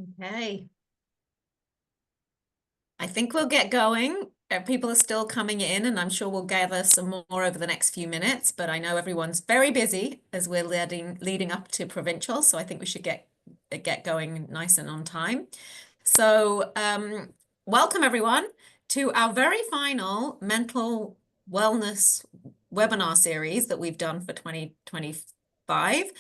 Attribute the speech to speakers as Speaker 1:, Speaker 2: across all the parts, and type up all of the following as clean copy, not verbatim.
Speaker 1: Okay, I think we'll get going. People are still coming in, and I'm sure we'll gather some more over the next few minutes. But I know everyone's very busy as we're leading up to provincial, so I think we should get going nice and on time. So, welcome everyone to our very final mental wellness webinar series that we've done for 2025.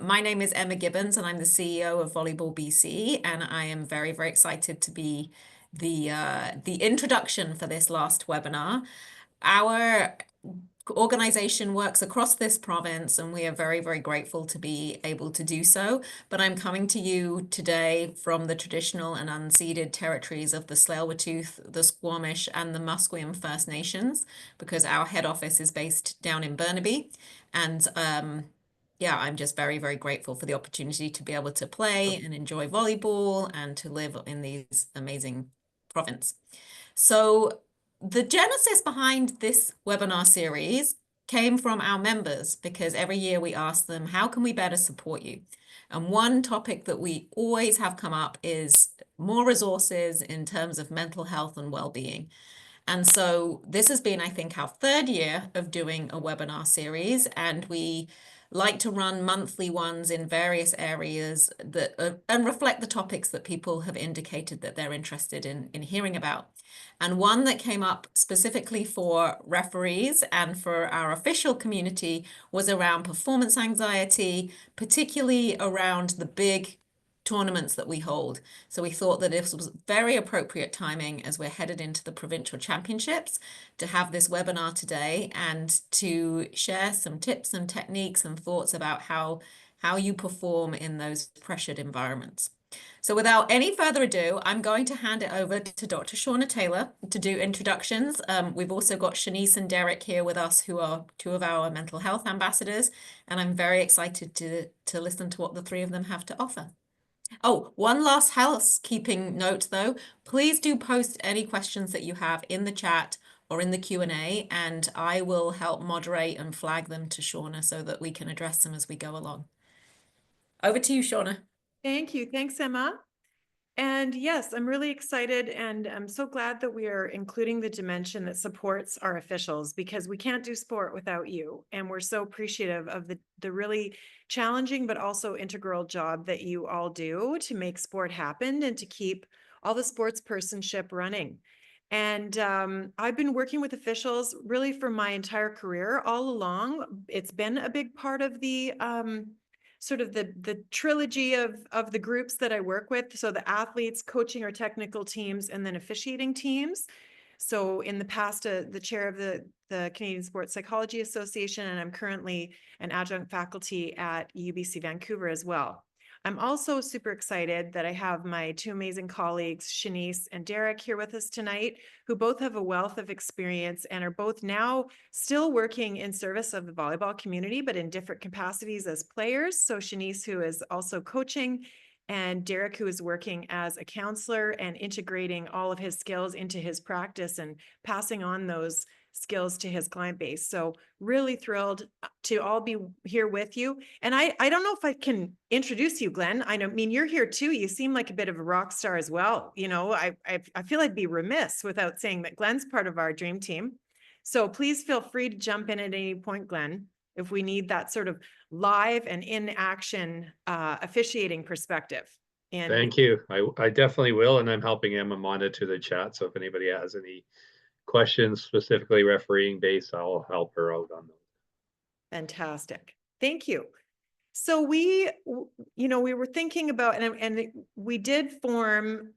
Speaker 1: My name is Emma Gibbons, and I'm the CEO of Volleyball BC, and I am very, very excited to be the introduction for this last webinar. Our organization works across this province, and we are very, very grateful to be able to do so. But I'm coming to you today from the traditional and unceded territories of the Tsleil-Waututh, the Squamish, and the Musqueam First Nations, because our head office is based down in Burnaby. And yeah, I'm just very, very grateful for the opportunity to be able to play and enjoy volleyball and to live in these amazing province. So the genesis behind this webinar series came from our members because every year we ask them, how can we better support you? And one topic that we always have come up is more resources in terms of mental health and well-being. And so this has been, I think, our third year of doing a webinar series, and we like to run monthly ones in various areas that and reflect the topics that people have indicated that they're interested in hearing about. And one that came up specifically for referees and for our official community was around performance anxiety, particularly around the big tournaments that we hold. So we thought that this was very appropriate timing as we're headed into the provincial championships to have this webinar today and to share some tips and techniques and thoughts about how you perform in those pressured environments. So without any further ado, I'm going to hand it over to Dr. Shaunna Taylor to do introductions. We've also got Shanice and Derek here with us, who are two of our mental health ambassadors, and I'm very excited to listen to what the three of them have to offer. Oh, one last housekeeping note though, please do post any questions that you have in the chat or in the Q&A, and I will help moderate and flag them to Shaunna so that we can address them as we go along. Over to you, Shaunna.
Speaker 2: Thank you. Thanks, Emma. And yes, I'm really excited, and I'm so glad that we are including the dimension that supports our officials, because we can't do sport without you. And we're so appreciative of the really challenging but also integral job that you all do to make sport happen and to keep all the sports personship running. And I've been working with officials really for my entire career all along. It's been a big part of the sort of the trilogy of the groups that I work with. So the athletes, coaching or technical teams, and then officiating teams. So in the past, the chair of the Canadian Sports Psychology Association, and I'm currently an adjunct faculty at UBC Vancouver as well. I'm also super excited that I have my two amazing colleagues, Shanice and Derek, here with us tonight, who both have a wealth of experience and are both now still working in service of the volleyball community, but in different capacities as players. So Shanice, who is also coaching, and Derek, who is working as a counselor and integrating all of his skills into his practice and passing on those skills to his client base. So really thrilled to all be here with you. And I don't know if I can introduce you, Glenn. I mean, you're here too. You seem like a bit of a rock star as well. You know, I feel I'd be remiss without saying that Glenn's part of our dream team. So please feel free to jump in at any point, Glenn, if we need that sort of live and in action officiating perspective. And
Speaker 3: thank you. I definitely will. And I'm helping Emma monitor the chat. So if anybody has any questions specifically refereeing based, I'll help her out on those.
Speaker 2: Fantastic. Thank you. So we were thinking about, and we did form,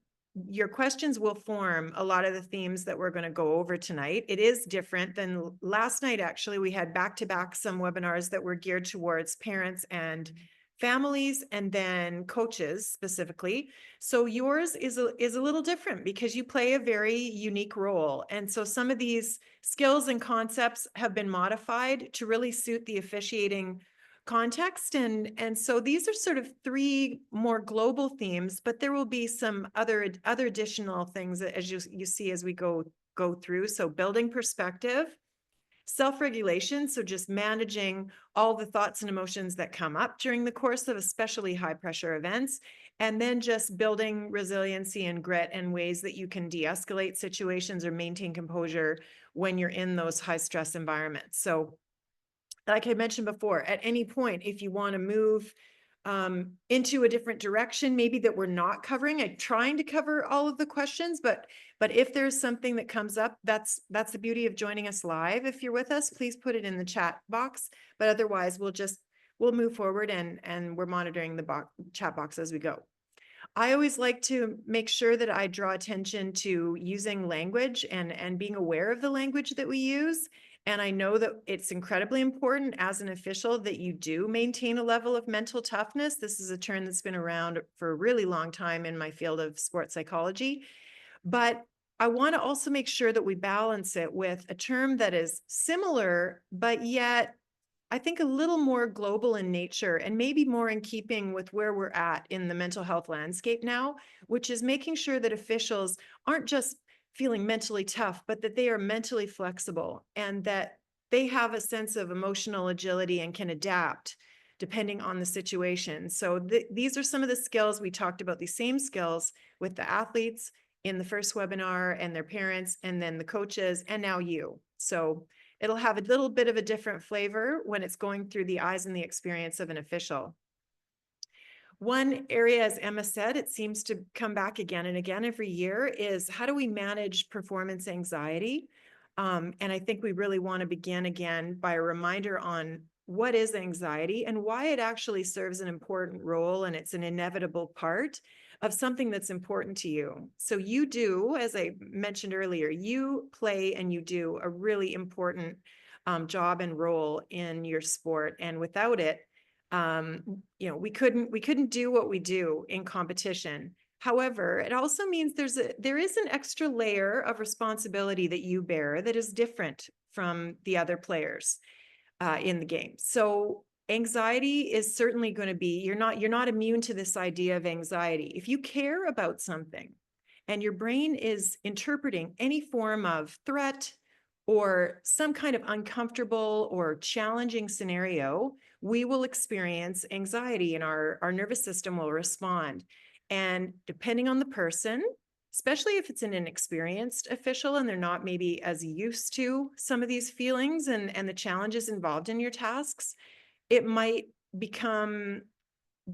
Speaker 2: your questions will form a lot of the themes that we're going to go over tonight. It is different than last night. Actually, we had back-to-back some webinars that were geared towards parents and families, and then coaches specifically. So yours is a little different because you play a very unique role. And so some of these skills and concepts have been modified to really suit the officiating context. And so these are sort of three more global themes, but there will be some other additional things as you see as we go through. So building perspective, self-regulation, so just managing all the thoughts and emotions that come up during the course of especially high pressure events, And then just building resiliency and grit and ways that you can de-escalate situations or maintain composure when you're in those high stress environments. So like I mentioned before, at any point, if you want to move into a different direction, maybe that we're not covering, I'm trying to cover all of the questions, but if there's something that comes up, that's the beauty of joining us live. If you're with us, please put it in the chat box, but otherwise we'll move forward and we're monitoring the chat box as we go. I always like to make sure that I draw attention to using language and being aware of the language that we use. And I know that it's incredibly important as an official that you do maintain a level of mental toughness. This is a term that's been around for a really long time in my field of sports psychology. But I want to also make sure that we balance it with a term that is similar, but yet I think a little more global in nature and maybe more in keeping with where we're at in the mental health landscape now, which is making sure that officials aren't just feeling mentally tough, but that they are mentally flexible and that they have a sense of emotional agility and can adapt depending on the situation. So these are some of the skills. We talked about these same skills with the athletes in the first webinar and their parents, and then the coaches, and now you. So it'll have a little bit of a different flavor when it's going through the eyes and the experience of an official. One area, as Emma said, it seems to come back again and again every year, is how do we manage performance anxiety? And I think we really want to begin again by a reminder on what is anxiety and why it actually serves an important role, and it's an inevitable part of something that's important to you. So you do, as I mentioned earlier, you play and you do a really important job and role in your sport. And without it, we couldn't do what we do in competition. However, it also means there is an extra layer of responsibility that you bear that is different from the other players in the game. So anxiety is certainly going to be, you're not immune to this idea of anxiety. If you care about something and your brain is interpreting any form of threat or some kind of uncomfortable or challenging scenario, we will experience anxiety and our nervous system will respond. And depending on the person, especially if it's an inexperienced official and they're not maybe as used to some of these feelings and the challenges involved in your tasks, it might become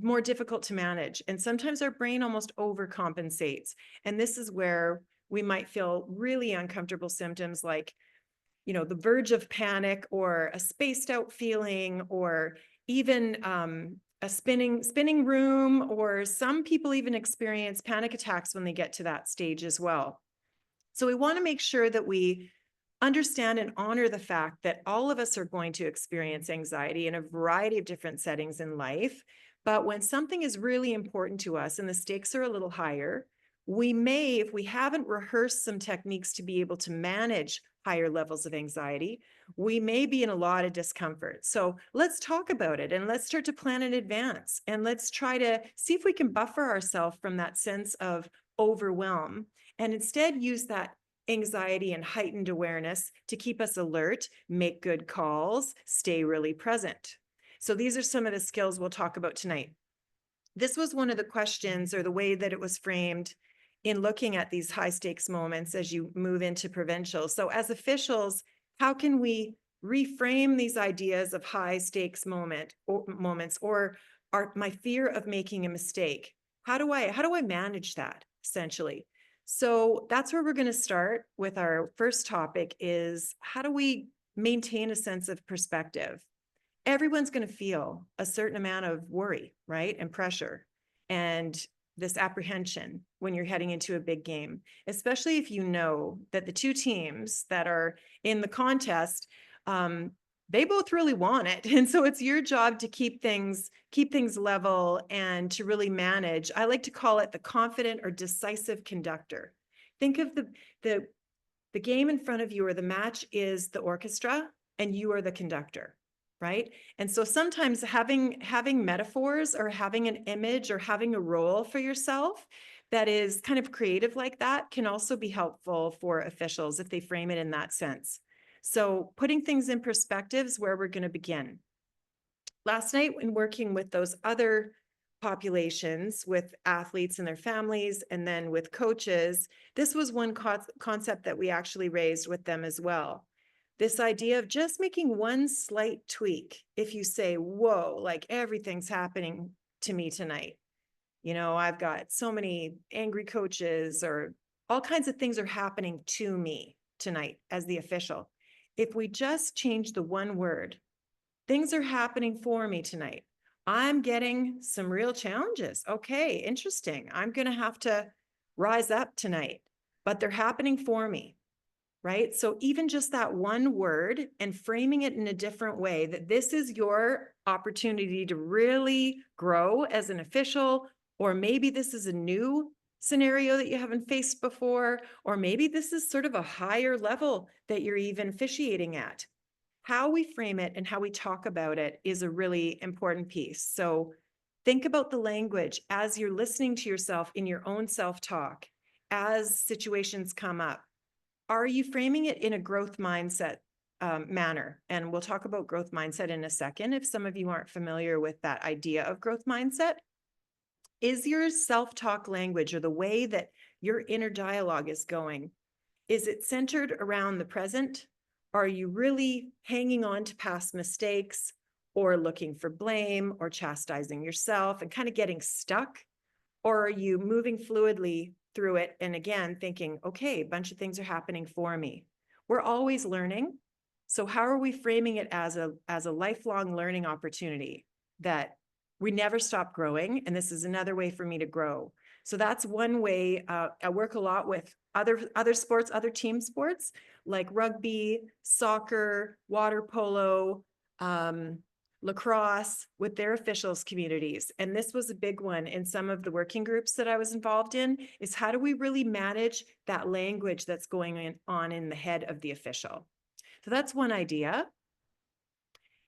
Speaker 2: more difficult to manage. And sometimes our brain almost overcompensates. And this is where we might feel really uncomfortable symptoms like, the verge of panic or a spaced out feeling, or even a spinning room, or some people even experience panic attacks when they get to that stage as well. So we want to make sure that we understand and honor the fact that all of us are going to experience anxiety in a variety of different settings in life. But when something is really important to us and the stakes are a little higher, we may, if we haven't rehearsed some techniques to be able to manage higher levels of anxiety, we may be in a lot of discomfort. So let's talk about it and let's start to plan in advance. And let's try to see if we can buffer ourselves from that sense of overwhelm and instead use that anxiety and heightened awareness to keep us alert, make good calls, stay really present. So these are some of the skills we'll talk about tonight. This was one of the questions, or the way that it was framed in looking at these high stakes moments as you move into provincial. So as officials, how can we reframe these ideas of high stakes moments, or my fear of making a mistake? How do I manage that, essentially? So that's where we're going to start with our first topic, is how do we maintain a sense of perspective? Everyone's going to feel a certain amount of worry, right? And pressure and this apprehension when you're heading into a big game, especially if you know that the two teams that are in the contest, they both really want it. And so it's your job to keep things level and to really manage. I like to call it the confident or decisive conductor. Think of the game in front of you, or the match is the orchestra and you are the conductor. Right? And so sometimes having metaphors or having an image or having a role for yourself that is kind of creative like that can also be helpful for officials if they frame it in that sense. So putting things in perspective is where we're going to begin. Last night, when working with those other populations with athletes and their families, and then with coaches, this was one concept that we actually raised with them as well. This idea of just making one slight tweak. If you say, whoa, like everything's happening to me tonight. You know, I've got so many angry coaches, or all kinds of things are happening to me tonight as the official. If we just change the one word, things are happening for me tonight. I'm getting some real challenges. Okay, interesting. I'm going to have to rise up tonight, but they're happening for me, right? So even just that one word and framing it in a different way, that this is your opportunity to really grow as an official, or maybe this is a new scenario that you haven't faced before, or maybe this is sort of a higher level that you're even officiating at. How we frame it and how we talk about it is a really important piece. So think about the language as you're listening to yourself in your own self-talk as situations come up. Are you framing it in a growth mindset manner? And we'll talk about growth mindset in a second. If some of you aren't familiar with that idea of growth mindset, is your self-talk language, or the way that your inner dialogue is going, is it centered around the present? Are you really hanging on to past mistakes, or looking for blame, or chastising yourself and kind of getting stuck? Or are you moving fluidly through it and again thinking, okay, a bunch of things are happening for me? We're always learning. So how are we framing it as a lifelong learning opportunity, that we never stop growing? And this is another way for me to grow. So that's one way. I work a lot with other sports, other team sports like rugby, soccer, water polo, lacrosse, with their officials communities. And this was a big one in some of the working groups that I was involved in, is how do we really manage that language that's going on in the head of the official? So that's one idea.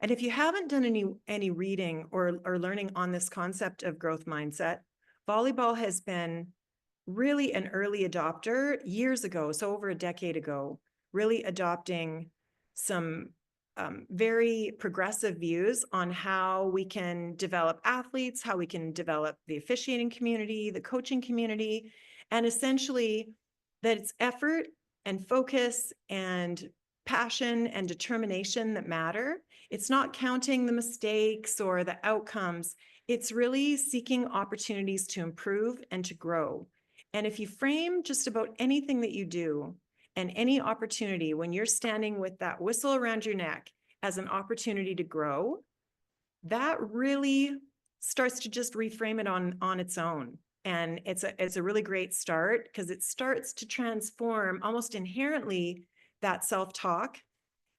Speaker 2: And if you haven't done any reading or learning on this concept of growth mindset, volleyball has been really an early adopter years ago, so over a decade ago, really adopting some very progressive views on how we can develop athletes, how we can develop the officiating community, the coaching community, and essentially that it's effort and focus and passion and determination that matter. It's not counting the mistakes or the outcomes. It's really seeking opportunities to improve and to grow. And if you frame just about anything that you do and any opportunity, when you're standing with that whistle around your neck as an opportunity to grow, that really starts to just reframe it on its own. And it's a really great start, because it starts to transform almost inherently that self-talk.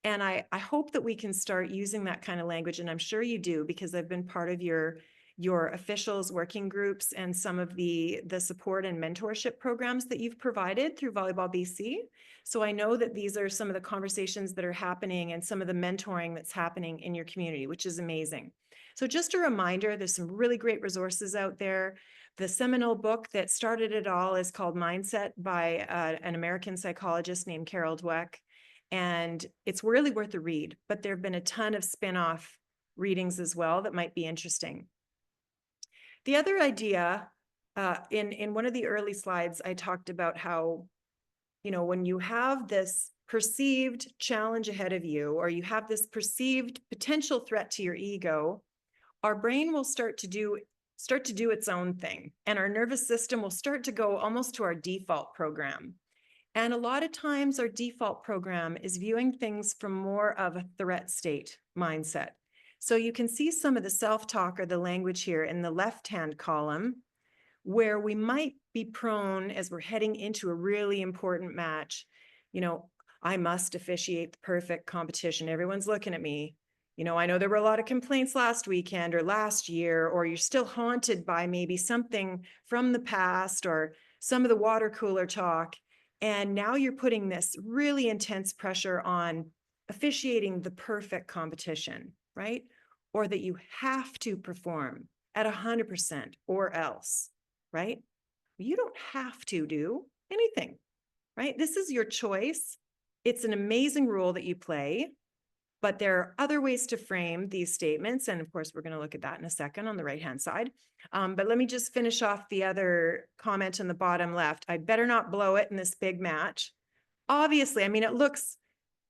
Speaker 2: And I hope that we can start using that kind of language. And I'm sure you do, because I've been part of your officials working groups and some of the support and mentorship programs that you've provided through Volleyball BC. So I know that these are some of the conversations that are happening and some of the mentoring that's happening in your community, which is amazing. So just a reminder, there's some really great resources out there. The seminal book that started it all is called Mindset by an American psychologist named Carol Dweck. And it's really worth a read, but there have been a ton of spin-off readings as well that might be interesting. The other idea, in one of the early slides, I talked about how, you know, when you have this perceived challenge ahead of you, or you have this perceived potential threat to your ego, our brain will start to do its own thing, and our nervous system will start to go almost to our default program. And a lot of times our default program is viewing things from more of a threat state mindset. So you can see some of the self-talk or the language here in the left-hand column, where we might be prone, as we're heading into a really important match, you know, I must officiate the perfect competition. Everyone's looking at me. You know, I know there were a lot of complaints last weekend or last year, or you're still haunted by maybe something from the past or some of the water cooler talk. And now you're putting this really intense pressure on officiating the perfect competition, right? Or that you have to perform at 100% or else, right? You don't have to do anything, right? This is your choice. It's an amazing role that you play, But there are other ways to frame these statements. And of course, we're going to look at that in a second on the right-hand side. But let me just finish off the other comment on the bottom left. I better not blow it in this big match. Obviously, I mean, it looks,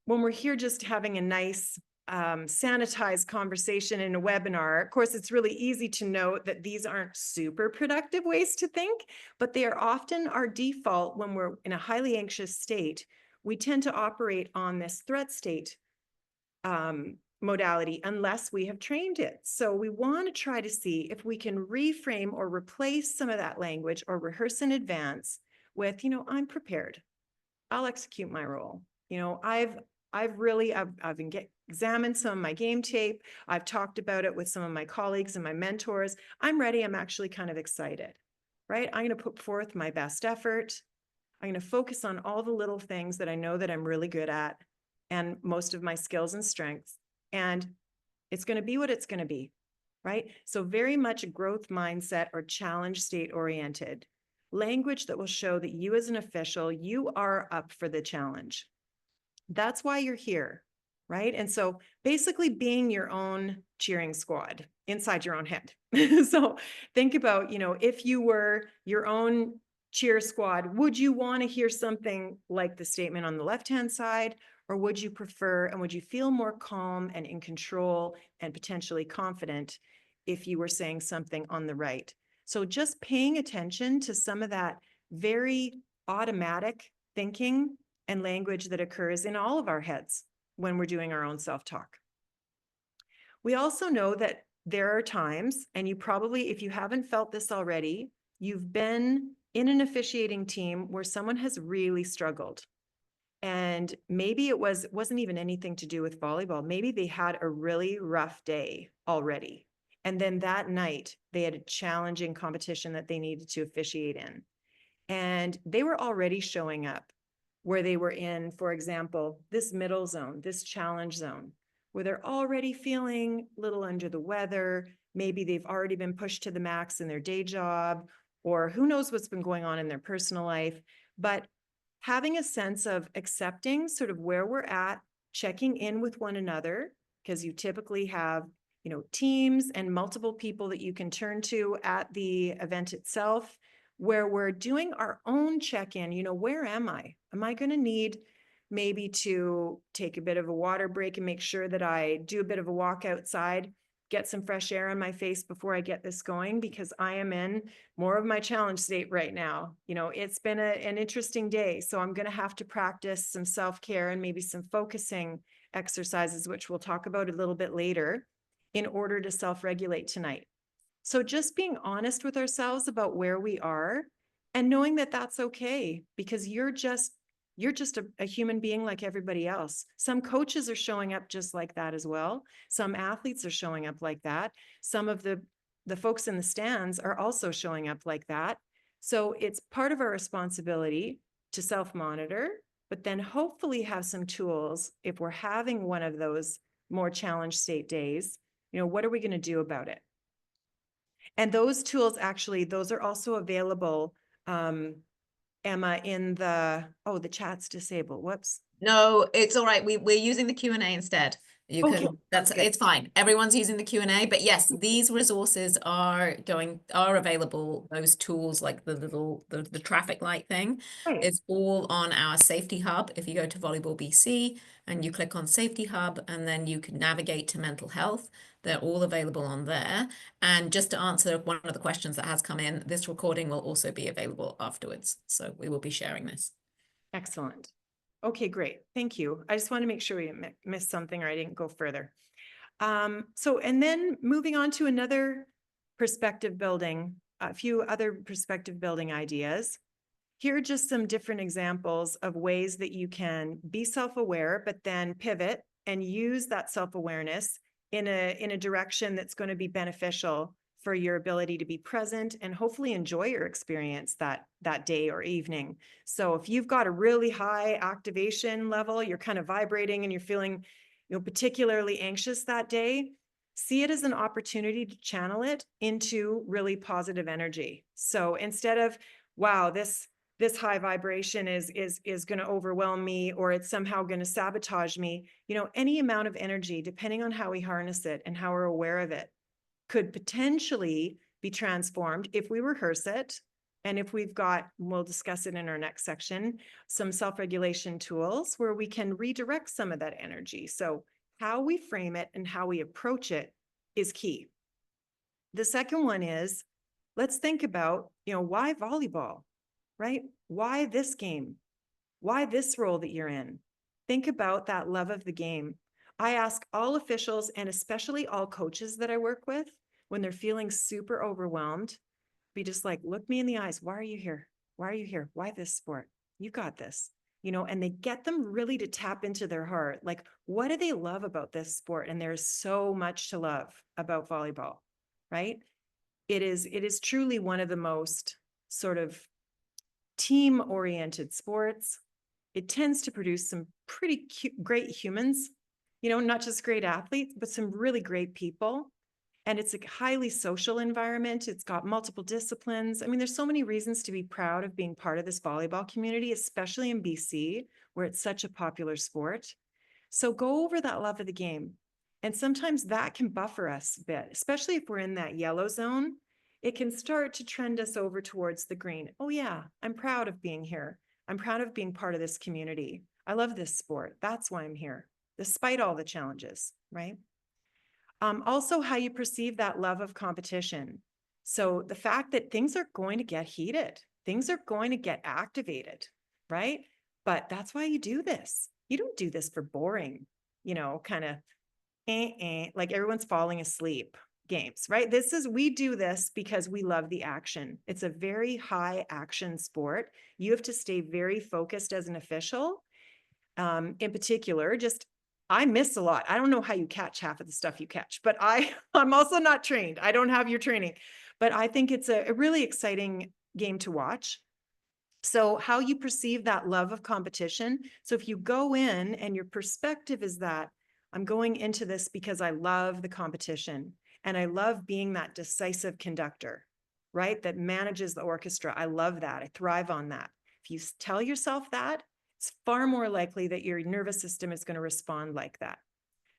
Speaker 2: when we're here just having a nice sanitized conversation in a webinar, of course, it's really easy to note that these aren't super productive ways to think, but they are often our default when we're in a highly anxious state. We tend to operate on this threat state modality unless we have trained it. So we want to try to see if we can reframe or replace some of that language or rehearse in advance with, I'm prepared. I'll execute my role. I've examined some of my game tape. I've talked about it with some of my colleagues and my mentors. I'm ready. I'm actually kind of excited, right? I'm going to put forth my best effort. I'm going to focus on all the little things that I know that I'm really good at and most of my skills and strengths. And it's going to be what it's going to be, right? So very much a growth mindset or challenge state oriented. Language that will show that you as an official, you are up for the challenge. That's why you're here, right? And so basically being your own cheering squad inside your own head. So think about, if you were your own cheer squad, would you want to hear something like the statement on the left-hand side, or would you prefer, and would you feel more calm and in control and potentially confident if you were saying something on the right? So just paying attention to some of that very automatic thinking and language that occurs in all of our heads when we're doing our own self-talk. We also know that there are times, and you probably, if you haven't felt this already, you've been in an officiating team where someone has really struggled. And maybe it wasn't even anything to do with volleyball. Maybe they had a really rough day already. And then that night, they had a challenging competition that they needed to officiate in. And they were already showing up where they were in, for example, this middle zone, this challenge zone, where they're already feeling a little under the weather. Maybe they've already been pushed to the max in their day job, or who knows what's been going on in their personal life. But having a sense of accepting sort of where we're at, checking in with one another, because you typically have, teams and multiple people that you can turn to at the event itself, where we're doing our own check-in. Where am I? Am I going to need maybe to take a bit of a water break and make sure that I do a bit of a walk outside, get some fresh air on my face before I get this going, because I am in more of my challenge state right now. It's been an interesting day, so I'm going to have to practice some self-care and maybe some focusing exercises, which we'll talk about a little bit later, in order to self-regulate tonight. So just being honest with ourselves about where we are and knowing that that's okay, because you're just a human being like everybody else. Some coaches are showing up just like that as well. Some athletes are showing up like that. Some of the folks in the stands are also showing up like that. So it's part of our responsibility to self-monitor, but then hopefully have some tools if we're having one of those more challenge state days. What are we going to do about it? And those tools, actually, those are also available, Emma, in the chat's disabled. Whoops.
Speaker 1: No, it's all right. We're using the Q&A instead. You
Speaker 2: Okay,
Speaker 1: can,
Speaker 2: that's good.
Speaker 1: it's fine. Everyone's using the Q&A, but yes, these resources are available. Those tools, like the traffic light thing,
Speaker 2: Right.
Speaker 1: is all on our safety hub. If you go to Volleyball BC and you click on Safety Hub, and then you can navigate to mental health, they're all available on there. And just to answer one of the questions that has come in, this recording will also be available afterwards. So we will be sharing this.
Speaker 2: Excellent. Okay, great. Thank you. I just want to make sure we missed something or I didn't go further. And then moving on to another perspective building, a few other perspective building ideas. Here are just some different examples of ways that you can be self-aware, but then pivot and use that self-awareness in a direction that's going to be beneficial for your ability to be present and hopefully enjoy your experience that day or evening. So if you've got a really high activation level, you're kind of vibrating and you're feeling, particularly anxious that day, see it as an opportunity to channel it into really positive energy. So instead of, wow, this this high vibration is going to overwhelm me, or it's somehow going to sabotage me. You know, any amount of energy, depending on how we harness it and how we're aware of it, could potentially be transformed if we rehearse it. And if we've got, we'll discuss it in our next section, some self-regulation tools where we can redirect some of that energy. So how we frame it and how we approach it is key. The second one is, let's think about, you know, why volleyball, right? Why this game? Why this role that you're in? Think about that love of the game. I ask all officials, and especially all coaches that I work with, when they're feeling super overwhelmed, be just like, look me in the eyes. Why are you here? Why are you here? Why this sport? You got this, you know, and they get them really to tap into their heart. Like, what do they love about this sport? And there's so much to love about volleyball, right? It is truly one of the most sort of team-oriented sports. It tends to produce some pretty great humans, you know, not just great athletes, but some really great people. And it's a highly social environment. It's got multiple disciplines. I mean, there's so many reasons to be proud of being part of this volleyball community, especially in BC, where it's such a popular sport. So go over that love of the game. And sometimes that can buffer us a bit, especially if we're in that yellow zone. It can start to trend us over towards the green. Oh yeah, I'm proud of being here. I'm proud of being part of this community. I love this sport. That's why I'm here, despite all the challenges, right? Also, how you perceive that love of competition. So the fact that things are going to get heated, things are going to get activated, right? But that's why you do this. You don't do this for boring, you know, kind of like everyone's falling asleep games, right? We do this because we love the action. It's a very high action sport. You have to stay very focused as an official. In particular, I miss a lot. I don't know how you catch half of the stuff you catch, but I'm also not trained. I don't have your training, but I think it's a really exciting game to watch. So how you perceive that love of competition. So if you go in and your perspective is that I'm going into this because I love the competition and I love being that decisive conductor, right? That manages the orchestra. I love that. I thrive on that. If you tell yourself that, it's far more likely that your nervous system is going to respond like that.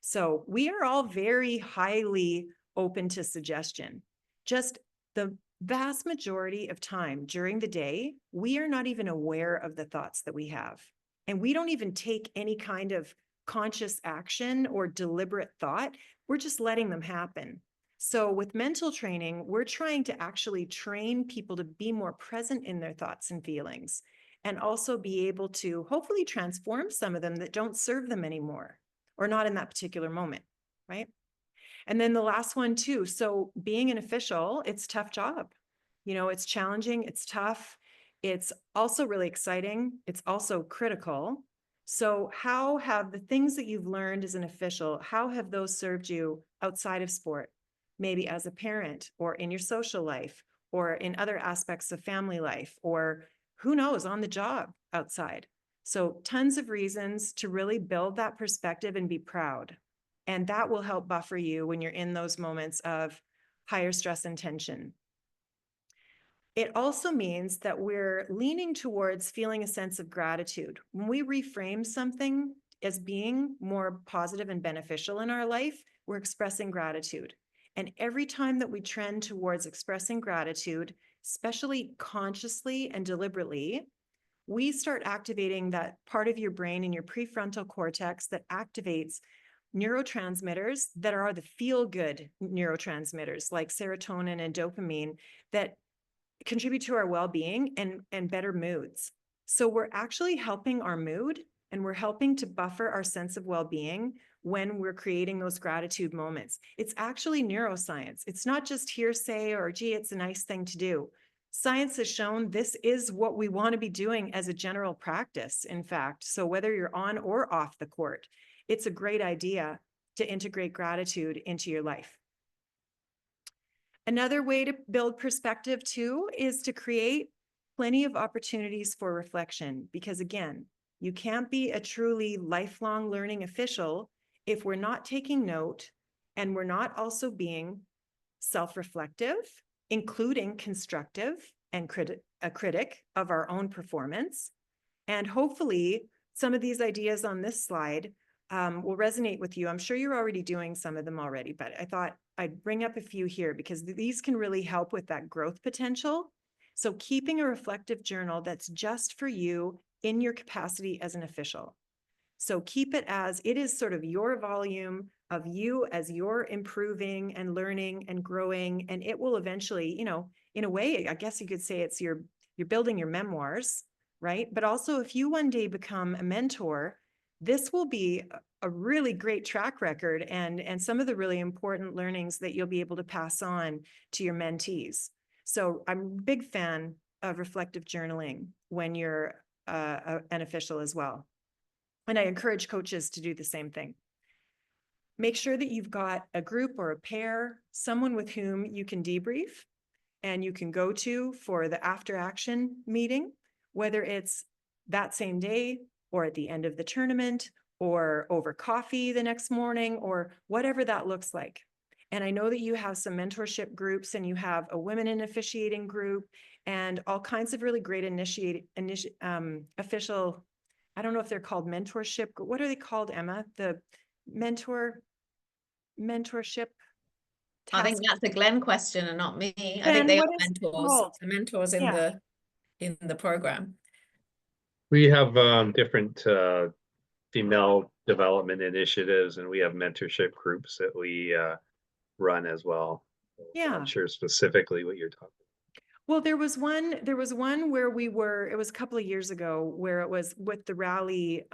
Speaker 2: So we are all very highly open to suggestion. Just the vast majority of time during the day, we are not even aware of the thoughts that we have. And we don't even take any kind of conscious action or deliberate thought. We're just letting them happen. So with mental training, we're trying to actually train people to be more present in their thoughts and feelings, and also be able to hopefully transform some of them that don't serve them anymore, or not in that particular moment, right? And then the last one too. So being an official, it's a tough job. You know, it's challenging, it's tough. It's also really exciting. It's also critical. So how have the things that you've learned as an official, how have those served you outside of sport? Maybe as a parent, or in your social life, or in other aspects of family life, or who knows, on the job outside. So tons of reasons to really build that perspective and be proud. And that will help buffer you when you're in those moments of higher stress and tension. It also means that we're leaning towards feeling a sense of gratitude. When we reframe something as being more positive and beneficial in our life, we're expressing gratitude. And every time that we trend towards expressing gratitude, especially consciously and deliberately, we start activating that part of your brain in your prefrontal cortex that activates neurotransmitters that are the feel-good neurotransmitters like serotonin and dopamine that contribute to our well-being and better moods. So we're actually helping our mood, and we're helping to buffer our sense of well-being when we're creating those gratitude moments. It's actually neuroscience. It's not just hearsay or, gee, it's a nice thing to do. Science has shown this is what we want to be doing as a general practice, in fact. So whether you're on or off the court, it's a great idea to integrate gratitude into your life. Another way to build perspective too is to create plenty of opportunities for reflection, because again, you can't be a truly lifelong learning official if we're not taking note and we're not also being self-reflective, including constructive and a critic of our own performance. And hopefully some of these ideas on this slide will resonate with you. I'm sure you're already doing some of them already, but I thought I'd bring up a few here because these can really help with that growth potential. So keeping a reflective journal that's just for you in your capacity as an official. So keep it as it is sort of your volume of you as you're improving and learning and growing. And it will eventually, you know, in a way, I guess you could say it's you're building your memoirs, right? But also if you one day become a mentor, this will be a really great track record and some of the really important learnings that you'll be able to pass on to your mentees. So I'm a big fan of reflective journaling when you're an official as well. And I encourage coaches to do the same thing. Make sure that you've got a group or a pair, someone with whom you can debrief and you can go to for the after action meeting, whether it's that same day or at the end of the tournament or over coffee the next morning or whatever that looks like. And I know that you have some mentorship groups and you have a women in officiating group and all kinds of really great official, I don't know if they're called mentorship. What are they called, Emma? The mentorship
Speaker 1: I think
Speaker 2: task.
Speaker 1: that's a Glenn question and not me. I think
Speaker 2: Then
Speaker 1: they are
Speaker 2: what is it
Speaker 1: mentors,
Speaker 2: called?
Speaker 1: the mentors
Speaker 2: Yeah.
Speaker 1: in the program.
Speaker 3: We have different female development initiatives, and we have mentorship groups that we run as well. So I'm
Speaker 2: Yeah.
Speaker 3: not sure specifically what you're talking
Speaker 2: Well, there was one where it was a couple of years ago where it was with the rally.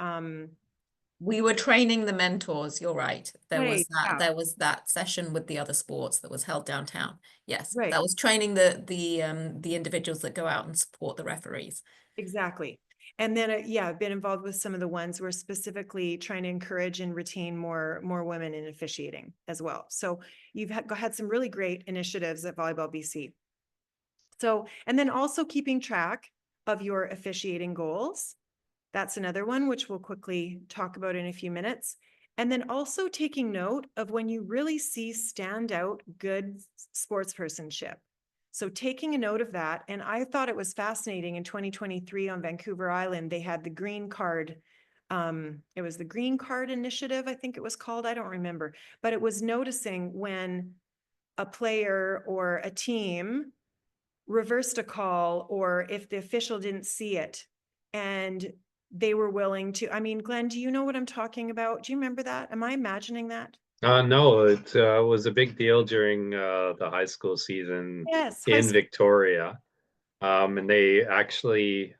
Speaker 1: We were training the mentors, you're right.
Speaker 2: Right. Yeah.
Speaker 1: There was that session with the other sports that was held downtown. Yes,
Speaker 2: Right.
Speaker 1: that was training the individuals that go out and support the referees.
Speaker 2: Exactly. And then, yeah, I've been involved with some of the ones where specifically trying to encourage and retain more women in officiating as well. So you've had some really great initiatives at Volleyball BC. So, and then also keeping track of your officiating goals. That's another one, which we'll quickly talk about in a few minutes. And then also taking note of when you really see standout good sportspersonship. So taking a note of that. And I thought it was fascinating in 2023 on Vancouver Island, they had the green card. It was the green card initiative, I think it was called. I don't remember, but it was noticing when a player or a team reversed a call or if the official didn't see it and they were willing to, I mean, Glenn, do you know what I'm talking about? Do you remember that? Am I imagining that?
Speaker 3: No, it was a big deal during the high school season
Speaker 2: Yes.
Speaker 3: in Victoria. And they actually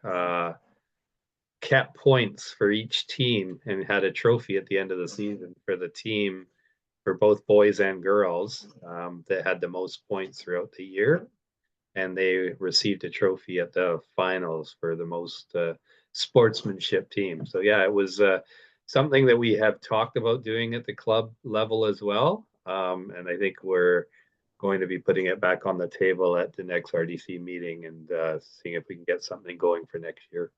Speaker 3: kept points for each team and had a trophy at the end of the season for the team for both boys and girls that had the most points throughout the year. And they received a trophy at the finals for the most sportsmanship team. So yeah, it was something that we have talked about doing at the club level as well. And I think we're going to be putting it back on the table at the next RDC meeting and seeing if we can get something going for next year.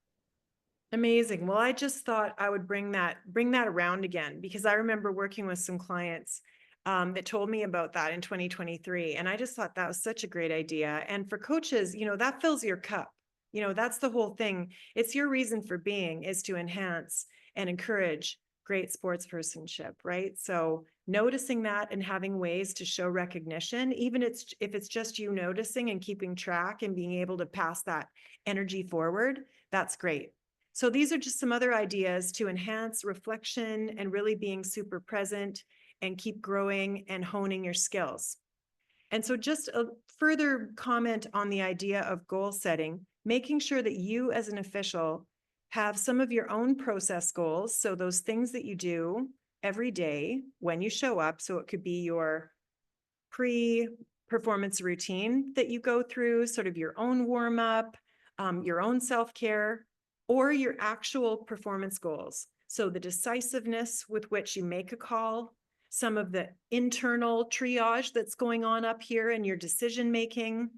Speaker 2: Amazing. Well, I just thought I would bring that around again because I remember working with some clients that told me about that in 2023. And I just thought that was such a great idea. And for coaches, you know, that fills your cup. You know, that's the whole thing. It's your reason for being is to enhance and encourage great sportspersonship, right? So noticing that and having ways to show recognition, even if it's just you noticing and keeping track and being able to pass that energy forward, that's great. So these are just some other ideas to enhance reflection and really being super present and keep growing and honing your skills. And so just a further comment on the idea of goal setting, making sure that you as an official have some of your own process goals. So those things that you do every day when you show up. So it could be your pre-performance routine that you go through, sort of your own warm up, your own self-care, or your actual performance goals. So the decisiveness with which you make a call, some of the internal triage that's going on up here in your decision making,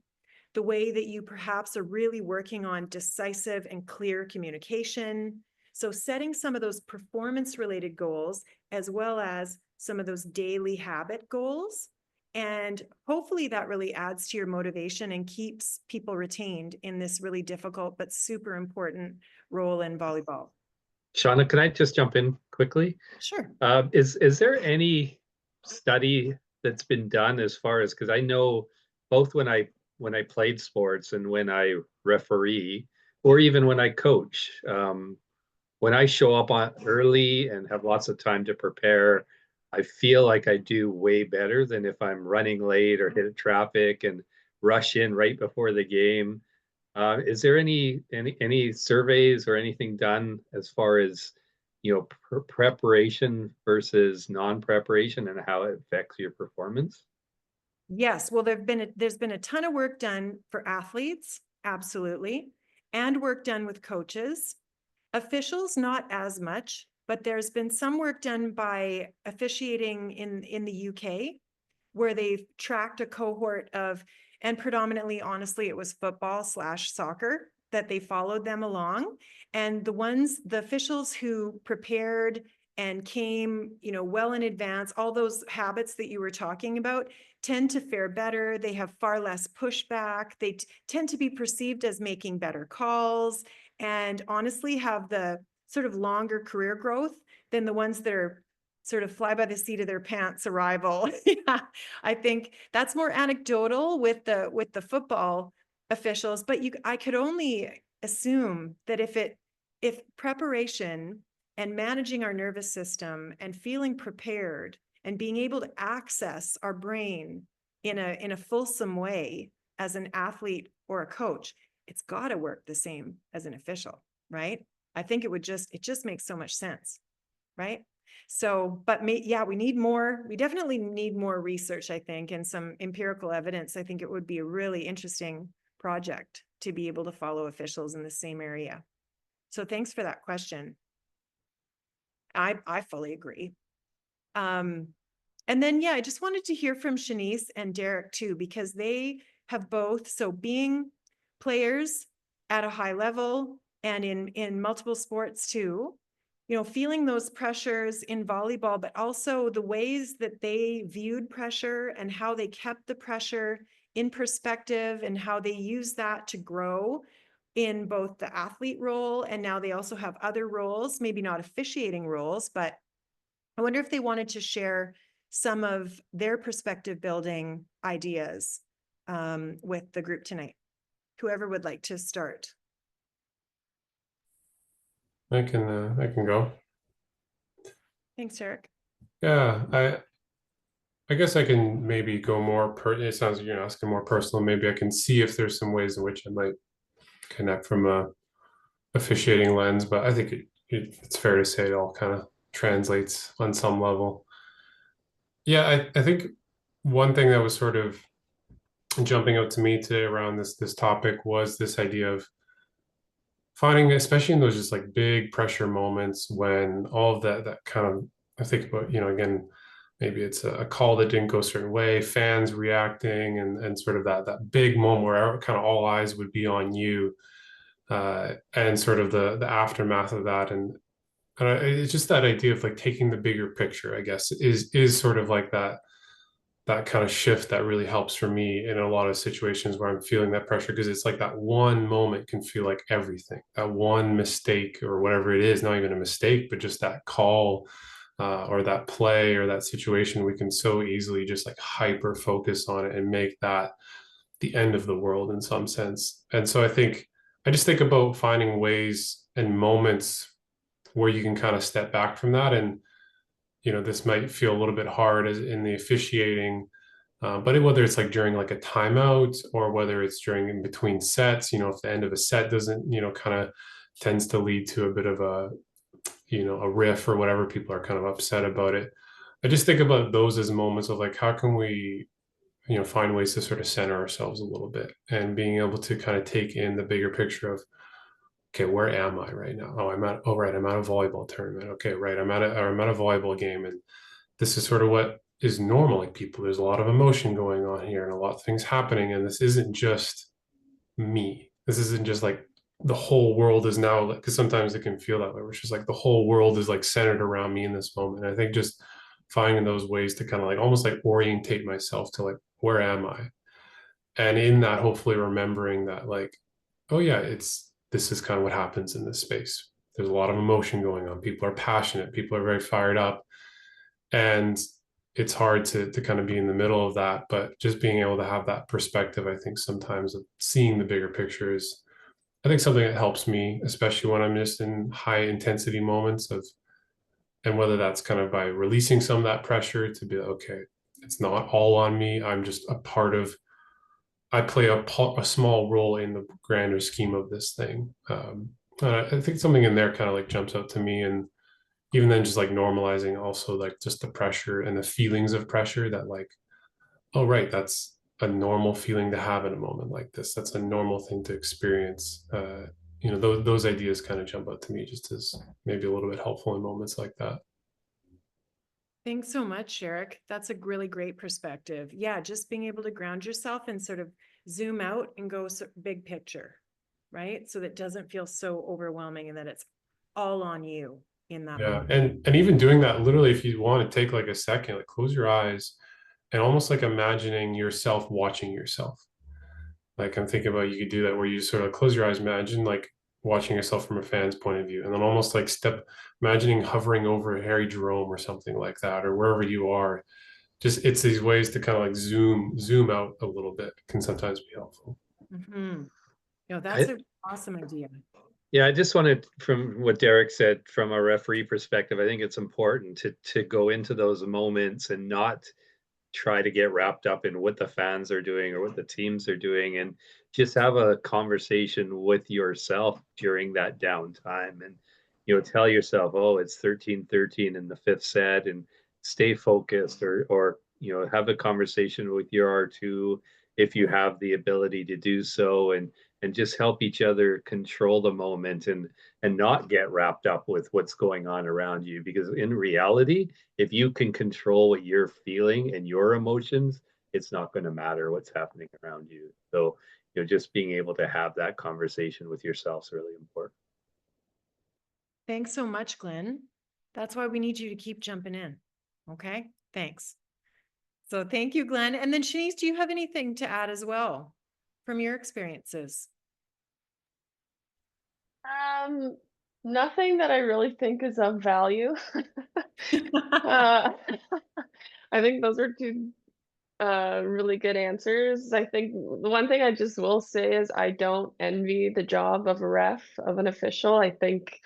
Speaker 2: the way that you perhaps are really working on decisive and clear communication. So setting some of those performance related goals, as well as some of those daily habit goals, And hopefully that really adds to your motivation and keeps people retained in this really difficult but super important role in volleyball.
Speaker 3: Shaunna, can I just jump in quickly?
Speaker 2: Sure.
Speaker 3: Is there any study that's been done as far as, because I know both when I played sports and when I referee, or even when I coach, when I show up on early and have lots of time to prepare, I feel like I do way better than if I'm running late or hit traffic and rush in right before the game. Is there any surveys or anything done as far as preparation versus non-preparation and how it affects your performance?
Speaker 2: Yes, well, there's been a ton of work done for athletes, absolutely, and work done with coaches. Officials, not as much, but there's been some work done by officiating in the UK, where they've tracked a cohort of, and predominantly, honestly, it was football/soccer that they followed them along. And the officials who prepared and came, well in advance, all those habits that you were talking about tend to fare better. They have far less pushback. They tend to be perceived as making better calls, and honestly have the sort of longer career growth than the ones that are sort of fly by the seat of their pants arrival. Yeah, I think that's more anecdotal with the football officials, but I could only assume that if preparation and managing our nervous system and feeling prepared and being able to access our brain in a fulsome way as an athlete or a coach, it's got to work the same as an official, right? I think it just makes so much sense, right? So, but we definitely need more research, I think, and some empirical evidence. I think it would be a really interesting project to be able to follow officials in the same area. So thanks for that question. I fully agree. And then, I just wanted to hear from Shanice and Derek too, because they have both, so being players at a high level and in multiple sports too, feeling those pressures in volleyball, but also the ways that they viewed pressure and how they kept the pressure in perspective and how they use that to grow in both the athlete role, and now they also have other roles, maybe not officiating roles, but I wonder if they wanted to share some of their perspective building ideas with the group tonight. Whoever would like to start.
Speaker 4: I can go.
Speaker 2: Thanks, Derek.
Speaker 4: Yeah, I guess I can maybe go more it sounds like you're asking more personal. Maybe I can see if there's some ways in which I might connect from a officiating lens, but I think it's fair to say it all kind of translates on some level. Yeah, I think one thing that was sort of jumping out to me today around this topic was this idea of finding, especially in those just like big pressure moments when all of that kind of, I think about, again, maybe it's a call that didn't go a certain way, fans reacting, and sort of that big moment where kind of all eyes would be on you, and sort of the aftermath of that, and it's just that idea of like taking the bigger picture, I guess, is sort of like that kind of shift that really helps for me in a lot of situations where I'm feeling that pressure, because it's like that one moment can feel like everything. That one mistake or whatever it is, not even a mistake, but just that call, or that play or that situation, we can so easily just like hyper focus on it and make that the end of the world in some sense. And so I just think about finding ways and moments where you can kind of step back from that. And this might feel a little bit hard as in the officiating, but whether it's like during like a timeout or whether it's during in between sets, if the end of a set doesn't, kind of tends to lead to a bit of a riff or whatever, people are kind of upset about it. I just think about those as moments of like, how can we, find ways to sort of center ourselves a little bit and being able to kind of take in the bigger picture of, okay, where am I right now? Oh, right, I'm at a volleyball tournament. Okay, right, I'm at a volleyball game, and this is sort of what is normal. Like there's a lot of emotion going on here, and a lot of things happening, and this isn't just me. This isn't just like the whole world is now, because sometimes it can feel that way, where it's just like the whole world is like centered around me in this moment. And I think just finding those ways to kind of like almost like orientate myself to like, where am I? And in that, hopefully remembering that like, oh yeah, this is kind of what happens in this space. There's a lot of emotion going on. People are passionate. People are very fired up. And it's hard to kind of be in the middle of that, but just being able to have that perspective, I think sometimes of seeing the bigger picture is, I think, something that helps me, especially when I'm just in high intensity moments of, and whether that's kind of by releasing some of that pressure to be, okay, it's not all on me. I'm just a part of, I play a small role in the grander scheme of this thing. I think something in there kind of like jumps out to me. And even then just like normalizing also like just the pressure and the feelings of pressure that like, oh right, that's a normal feeling to have in a moment like this. That's a normal thing to experience. Those ideas kind of jump out to me just as maybe a little bit helpful in moments like that.
Speaker 2: Thanks so much, Derek. That's a really great perspective. Yeah, just being able to ground yourself and sort of zoom out and go big picture, right? So that it doesn't feel so overwhelming and that it's all on you in that
Speaker 4: Yeah,
Speaker 2: moment.
Speaker 4: and even doing that, literally, if you want to take like a second, like close your eyes and almost like imagining yourself watching yourself. Like I'm thinking about, you could do that where you sort of close your eyes, imagine like watching yourself from a fan's point of view, and then almost like imagining hovering over Harry Jerome or something like that, or wherever you are. Just it's these ways to kind of like zoom out a little bit can sometimes be helpful.
Speaker 2: Mm-hmm. That's
Speaker 3: I,
Speaker 2: an awesome idea.
Speaker 3: yeah, I just wanted, from what Derek said, from a referee perspective, I think it's important to go into those moments and not try to get wrapped up in what the fans are doing or what the teams are doing, and just have a conversation with yourself during that downtime, and tell yourself, oh, it's 13-13 in the fifth set, and stay focused, or have a conversation with your R2 if you have the ability to do so, and just help each other control the moment, and not get wrapped up with what's going on around you, because in reality, if you can control what you're feeling and your emotions, it's not going to matter what's happening around you. So, just being able to have that conversation with yourself is really important.
Speaker 2: Thanks so much, Glenn. That's why we need you to keep jumping in. Okay, thanks. So thank you, Glenn. And then Shanice, do you have anything to add as well from your experiences?
Speaker 5: Um, Nothing that I really think is of value. Uh, I think those are two really good answers. I think the one thing I just will say is I don't envy the job of a ref, of an official. I think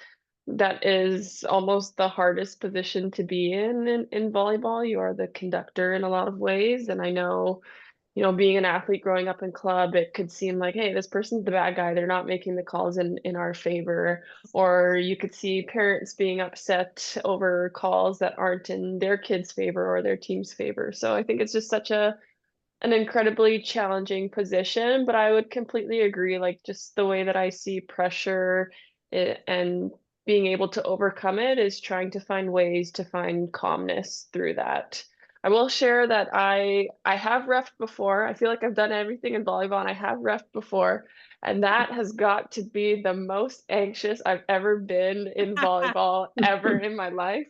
Speaker 5: that is almost the hardest position to be in volleyball. You are the conductor in a lot of ways, and I know, being an athlete growing up in club, it could seem like, hey, this person's the bad guy. They're not making the calls in our favor. Or you could see parents being upset over calls that aren't in their kids' favor or their team's favor. So I think it's just such an incredibly challenging position, but I would completely agree. Like, just the way that I see pressure and being able to overcome it is trying to find ways to find calmness through that. I will share that I have refed before. I feel like I've done everything in volleyball and I have refed before. And that has got to be the most anxious I've ever been in volleyball ever in my life.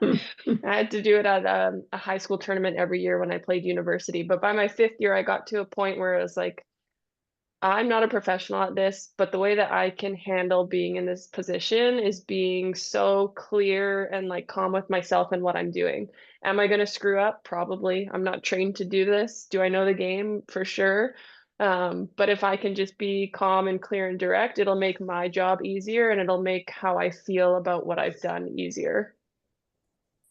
Speaker 5: I had to do it at a high school tournament every year when I played university. But by my fifth year, I got to a point where it was like, I'm not a professional at this, but the way that I can handle being in this position is being so clear and like calm with myself and what I'm doing. Am I going to screw up? Probably. I'm not trained to do this. Do I know the game? For sure. But if I can just be calm and clear and direct, it'll make my job easier and it'll make how I feel about what I've done easier.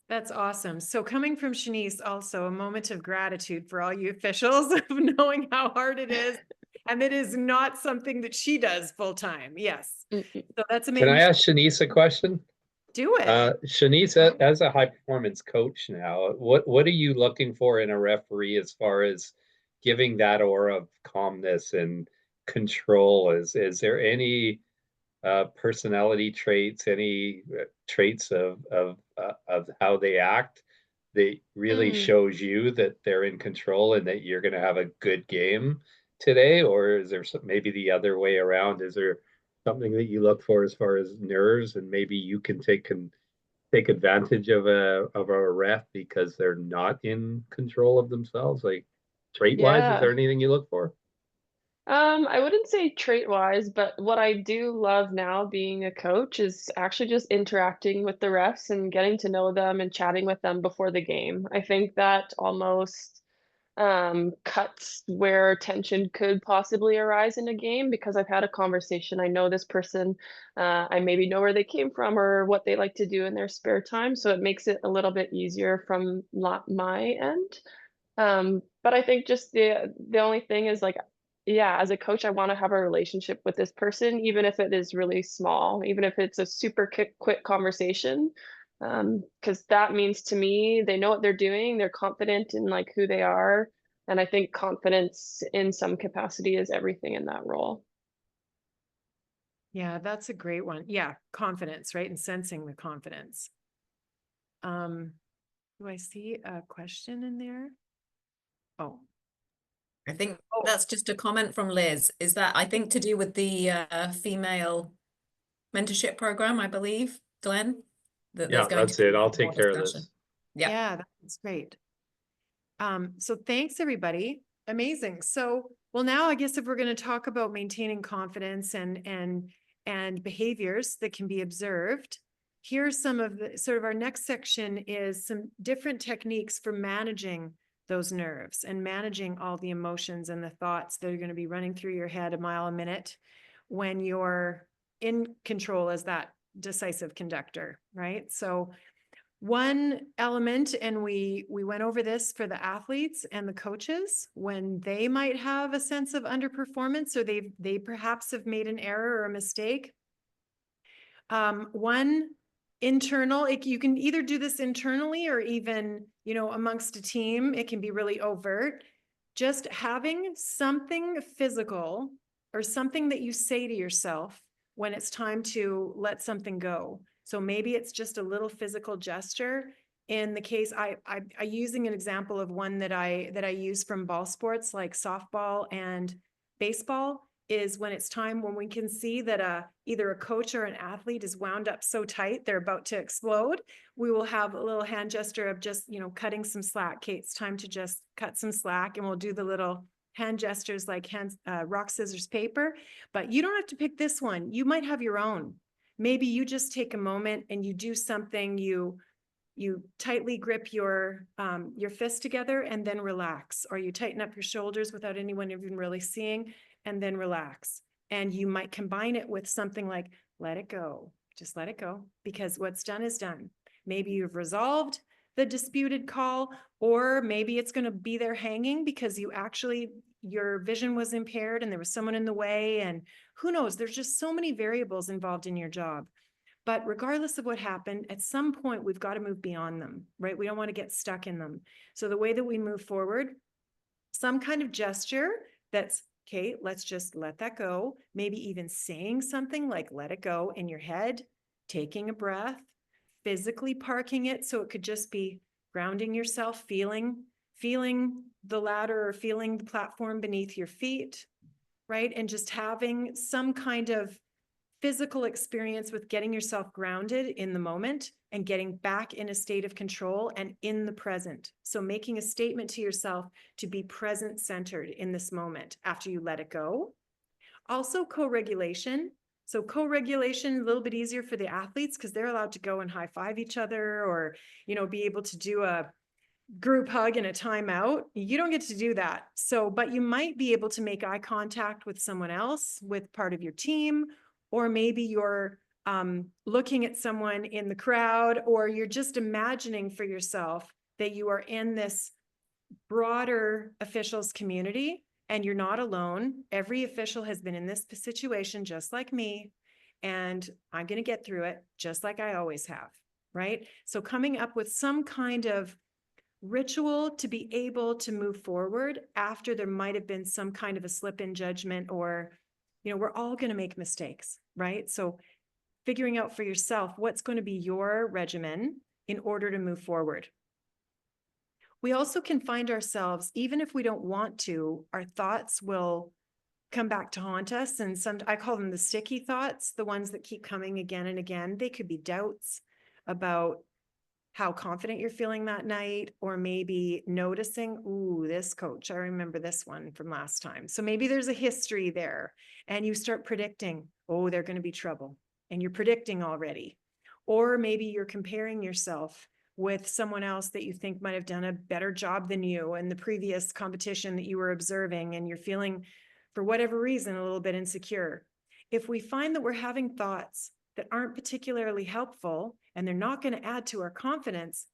Speaker 2: That's awesome. So coming from Shanice, also a moment of gratitude for all you officials of knowing how hard it is. And it is not something that she does full time. Yes. So that's
Speaker 3: Can I
Speaker 2: amazing.
Speaker 3: ask Shanice a question?
Speaker 2: Do it.
Speaker 3: Shanice, as a high performance coach now, what are you looking for in a referee as far as giving that aura of calmness and control? Is there any personality traits, any traits of how they act that really
Speaker 5: Mm.
Speaker 3: shows you that they're in control and that you're going to have a good game today? Or is there maybe the other way around? Is there something that you look for as far as nerves, and maybe you can take take advantage of a ref because they're not in control of themselves? Like trait wise, is
Speaker 5: Yeah.
Speaker 3: there anything you look for?
Speaker 5: I wouldn't say trait wise, but what I do love now being a coach is actually just interacting with the refs and getting to know them and chatting with them before the game. I think that almost cuts where tension could possibly arise in a game because I've had a conversation. I know this person, I maybe know where they came from or what they like to do in their spare time. So it makes it a little bit easier from my end. But I think just the only thing is like, yeah, as a coach, I want to have a relationship with this person, even if it is really small, even if it's a super quick conversation. Because that means to me, they know what they're doing, they're confident in like who they are. And I think confidence in some capacity is everything in that role.
Speaker 2: Yeah, that's a great one. Yeah, confidence, right? And sensing the confidence. Do I see a question in there? Oh,
Speaker 1: I think that's just a comment from Liz. Is that I think to do with the female mentorship program, I believe, Glenn, that
Speaker 3: Yeah,
Speaker 1: there's going to
Speaker 3: that's it.
Speaker 1: be
Speaker 3: I'll
Speaker 1: more
Speaker 3: take care of
Speaker 1: discussion.
Speaker 3: this.
Speaker 1: Yeah.
Speaker 2: yeah, that's great. So thanks everybody. Amazing. So, well, now I guess if we're going to talk about maintaining confidence and behaviors that can be observed, here's some of the sort of our next section is some different techniques for managing those nerves and managing all the emotions and the thoughts that are going to be running through your head a mile a minute when you're in control as that decisive conductor, right? So one element, and we went over this for the athletes and the coaches, when they might have a sense of underperformance or they perhaps have made an error or a mistake. One internal, you can either do this internally or even, amongst a team, it can be really overt. Just having something physical or something that you say to yourself when it's time to let something go. So maybe it's just a little physical gesture. In the case, I using an example of one that I use from ball sports like softball and baseball is when it's time when we can see that either a coach or an athlete is wound up so tight they're about to explode. We will have a little hand gesture of just, cutting some slack. Kate, it's time to just cut some slack, and we'll do the little hand gestures like rock, scissors, paper. But you don't have to pick this one. You might have your own. Maybe you just take a moment and you do something. You tightly grip your fist together and then relax, or you tighten up your shoulders without anyone even really seeing and then relax. And you might combine it with something like, let it go, just let it go, because what's done is done. Maybe you've resolved the disputed call, or maybe it's going to be there hanging because your vision was impaired and there was someone in the way, and who knows, there's just so many variables involved in your job. But regardless of what happened, at some point, we've got to move beyond them, right? We don't want to get stuck in them. So the way that we move forward, some kind of gesture that's, okay, let's just let that go. Maybe even saying something like, let it go in your head, taking a breath, physically parking it. So it could just be grounding yourself, feeling the ladder or feeling the platform beneath your feet, right? And just having some kind of physical experience with getting yourself grounded in the moment and getting back in a state of control and in the present. So making a statement to yourself to be present centered in this moment after you let it go. Also co-regulation. So co-regulation, a little bit easier for the athletes because they're allowed to go and high five each other or, be able to do a group hug and a timeout. You don't get to do that. So, but you might be able to make eye contact with someone else, with part of your team, or maybe you're looking at someone in the crowd, or you're just imagining for yourself that you are in this broader officials community and you're not alone. Every official has been in this situation just like me, and I'm going to get through it just like I always have, right? So coming up with some kind of ritual to be able to move forward after there might have been some kind of a slip in judgment, or, we're all going to make mistakes, right? So figuring out for yourself what's going to be your regimen in order to move forward. We also can find ourselves, even if we don't want to, our thoughts will come back to haunt us. And I call them the sticky thoughts, the ones that keep coming again and again. They could be doubts. about how confident you're feeling that night, or maybe noticing, ooh, this coach, I remember this one from last time. So maybe there's a history there, and you start predicting, oh, they're going to be trouble, and you're predicting already. Or maybe you're comparing yourself with someone else that you think might have done a better job than you in the previous competition that you were observing, and you're feeling, for whatever reason, a little bit insecure. If we find that we're having thoughts that aren't particularly helpful and they're not going to add to our confidence,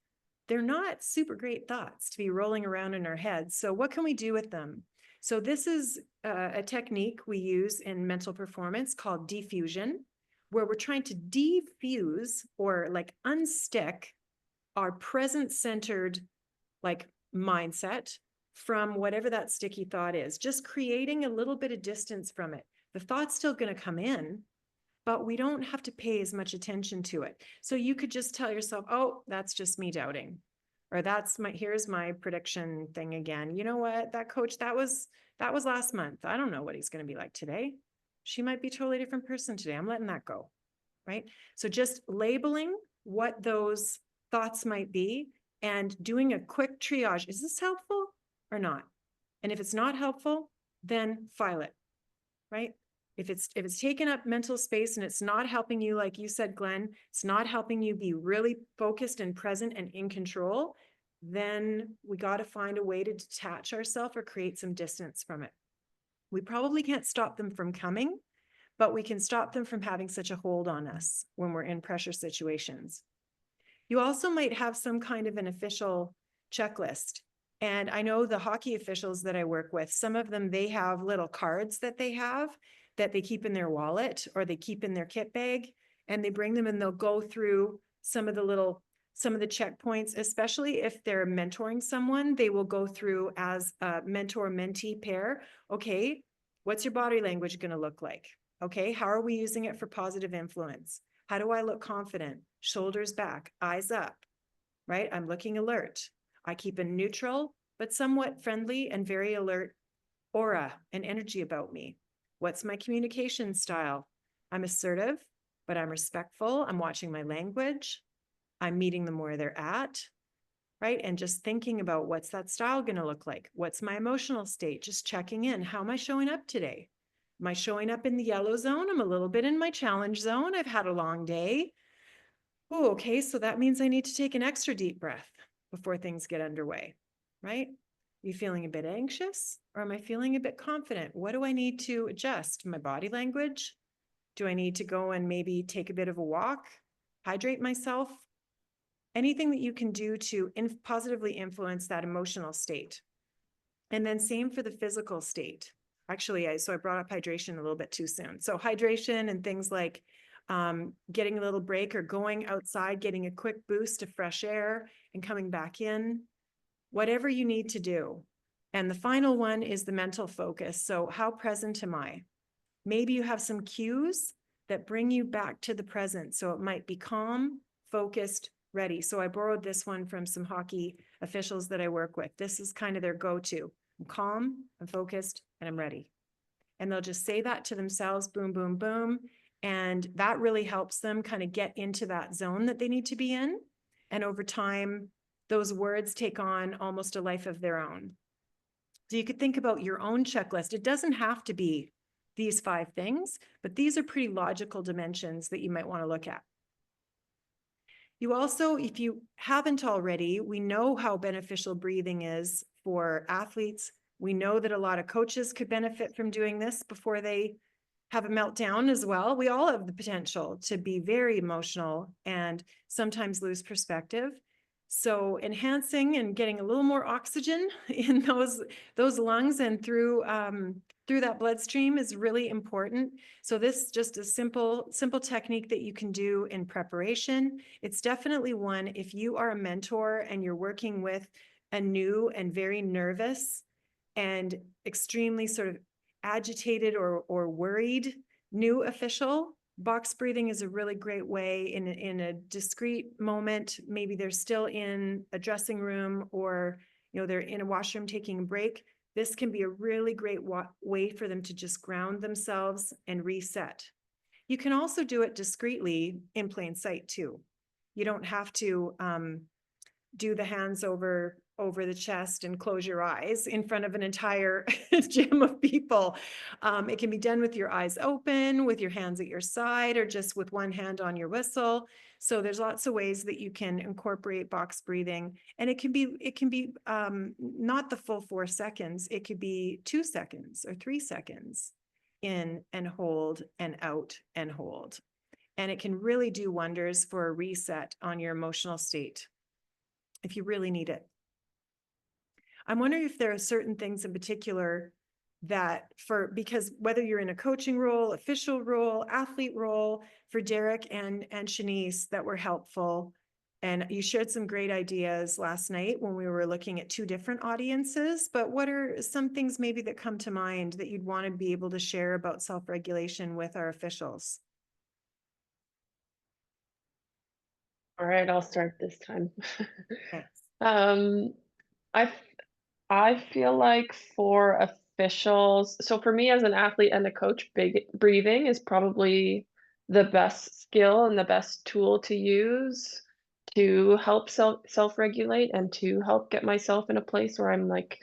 Speaker 2: they're not super great thoughts to be rolling around in our heads. So what can we do with them? So this is a technique we use in mental performance called diffusion, where we're trying to defuse or like unstick our present-centered like mindset from whatever that sticky thought is, just creating a little bit of distance from it. The thought's still going to come in, but we don't have to pay as much attention to it. So you could just tell yourself, oh, that's just me doubting, or here's my prediction thing again. You know what, that coach, that was last month. I don't know what he's going to be like today. She might be a totally different person today. I'm letting that go, right? So just labeling what those thoughts might be and doing a quick triage. Is this helpful or not? And if it's not helpful, then file it, right? If it's taken up mental space and it's not helping you, like you said, Glenn, it's not helping you be really focused and present and in control, then we got to find a way to detach ourselves or create some distance from it. We probably can't stop them from coming, but we can stop them from having such a hold on us when we're in pressure situations. You also might have some kind of an official checklist. And I know the hockey officials that I work with, some of them, they have little cards that they have that they keep in their wallet or they keep in their kit bag, and they bring them and they'll go through some of the checkpoints, especially if they're mentoring someone. They will go through as a mentor-mentee pair. Okay, what's your body language going to look like? Okay, how are we using it for positive influence? How do I look confident? Shoulders back, eyes up, right? I'm looking alert. I keep a neutral, but somewhat friendly and very alert aura and energy about me. What's my communication style? I'm assertive, but I'm respectful. I'm watching my language. I'm meeting them where they're at, right? And just thinking about what's that style going to look like? What's my emotional state? Just checking in. How am I showing up today? Am I showing up in the yellow zone? I'm a little bit in my challenge zone. I've had a long day. Oh, okay. So that means I need to take an extra deep breath before things get underway, right? Are you feeling a bit anxious, or am I feeling a bit confident? What do I need to adjust? My body language? Do I need to go and maybe take a bit of a walk, hydrate myself? Anything that you can do to positively influence that emotional state. And then same for the physical state. Actually, so I brought up hydration a little bit too soon. So hydration and things like getting a little break or going outside, getting a quick boost of fresh air and coming back in, whatever you need to do. And the final one is the mental focus. So how present am I? Maybe you have some cues that bring you back to the present. So it might be calm, focused, ready. So I borrowed this one from some hockey officials that I work with. This is kind of their go-to. I'm calm, I'm focused, and I'm ready. And they'll just say that to themselves, boom, boom, boom. And that really helps them kind of get into that zone that they need to be in. And over time, those words take on almost a life of their own. So you could think about your own checklist. It doesn't have to be these 5 things, but these are pretty logical dimensions that you might want to look at. You also, if you haven't already, we know how beneficial breathing is for athletes. We know that a lot of coaches could benefit from doing this before they have a meltdown as well. We all have the potential to be very emotional and sometimes lose perspective. So enhancing and getting a little more oxygen in those lungs and through that bloodstream is really important. So this is just a simple technique that you can do in preparation. It's definitely one if you are a mentor and you're working with a new and very nervous and extremely sort of agitated or worried new official. Box breathing is a really great way in a discrete moment. Maybe they're still in a dressing room, or they're in a washroom taking a break. This can be a really great way for them to just ground themselves and reset. You can also do it discreetly in plain sight too. You don't have to do the hands over the chest and close your eyes in front of an entire gym of people. It can be done with your eyes open, with your hands at your side, or just with one hand on your whistle. So there's lots of ways that you can incorporate box breathing, and it can be not the full 4 seconds. It could be 2 seconds or 3 seconds in and hold and out and hold. And it can really do wonders for a reset on your emotional state if you really need it. I'm wondering if there are certain things in particular because whether you're in a coaching role, official role, athlete role, for Derek and Shanice, that were helpful. And you shared some great ideas last night when we were looking at 2 different audiences, but what are some things maybe that come to mind that you'd want to be able to share about self-regulation with our officials?
Speaker 5: All right, I'll start this time.
Speaker 2: Thanks.
Speaker 5: I I feel like for officials, so for me as an athlete and a coach, big breathing is probably the best skill and the best tool to use to help self-regulate and to help get myself in a place where I'm like